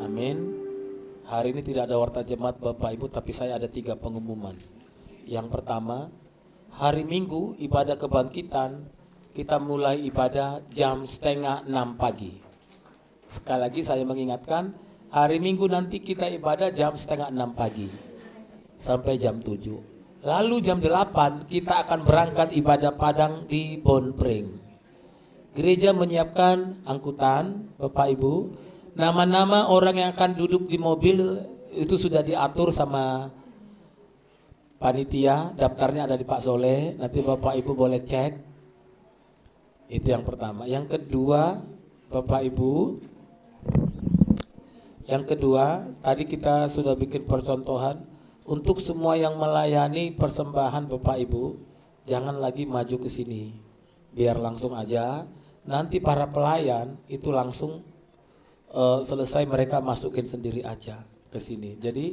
Amin. Hari ini tidak ada warta jemaat Bapak Ibu, tapi saya ada 3 pengumuman. Yang pertama, hari Minggu ibadah kebangkitan, kita mulai ibadah jam 5:30 pagi. Sekali lagi saya mengingatkan, hari Minggu nanti kita ibadah jam 5:30 pagi sampai jam 7. Lalu jam 8 kita akan berangkat ibadah Padang di Bonpreng. Gereja menyiapkan angkutan, Bapak Ibu. Nama-nama orang yang akan duduk di mobil itu sudah diatur sama panitia, daftarnya ada di Pak Soleh, nanti Bapak Ibu boleh cek. Itu yang pertama. Yang kedua, Bapak Ibu, tadi kita sudah bikin percontohan untuk semua yang melayani persembahan Bapak Ibu, jangan lagi maju ke sini. Biar langsung aja, nanti para pelayan itu langsung selesai mereka masukin sendiri aja ke sini. Jadi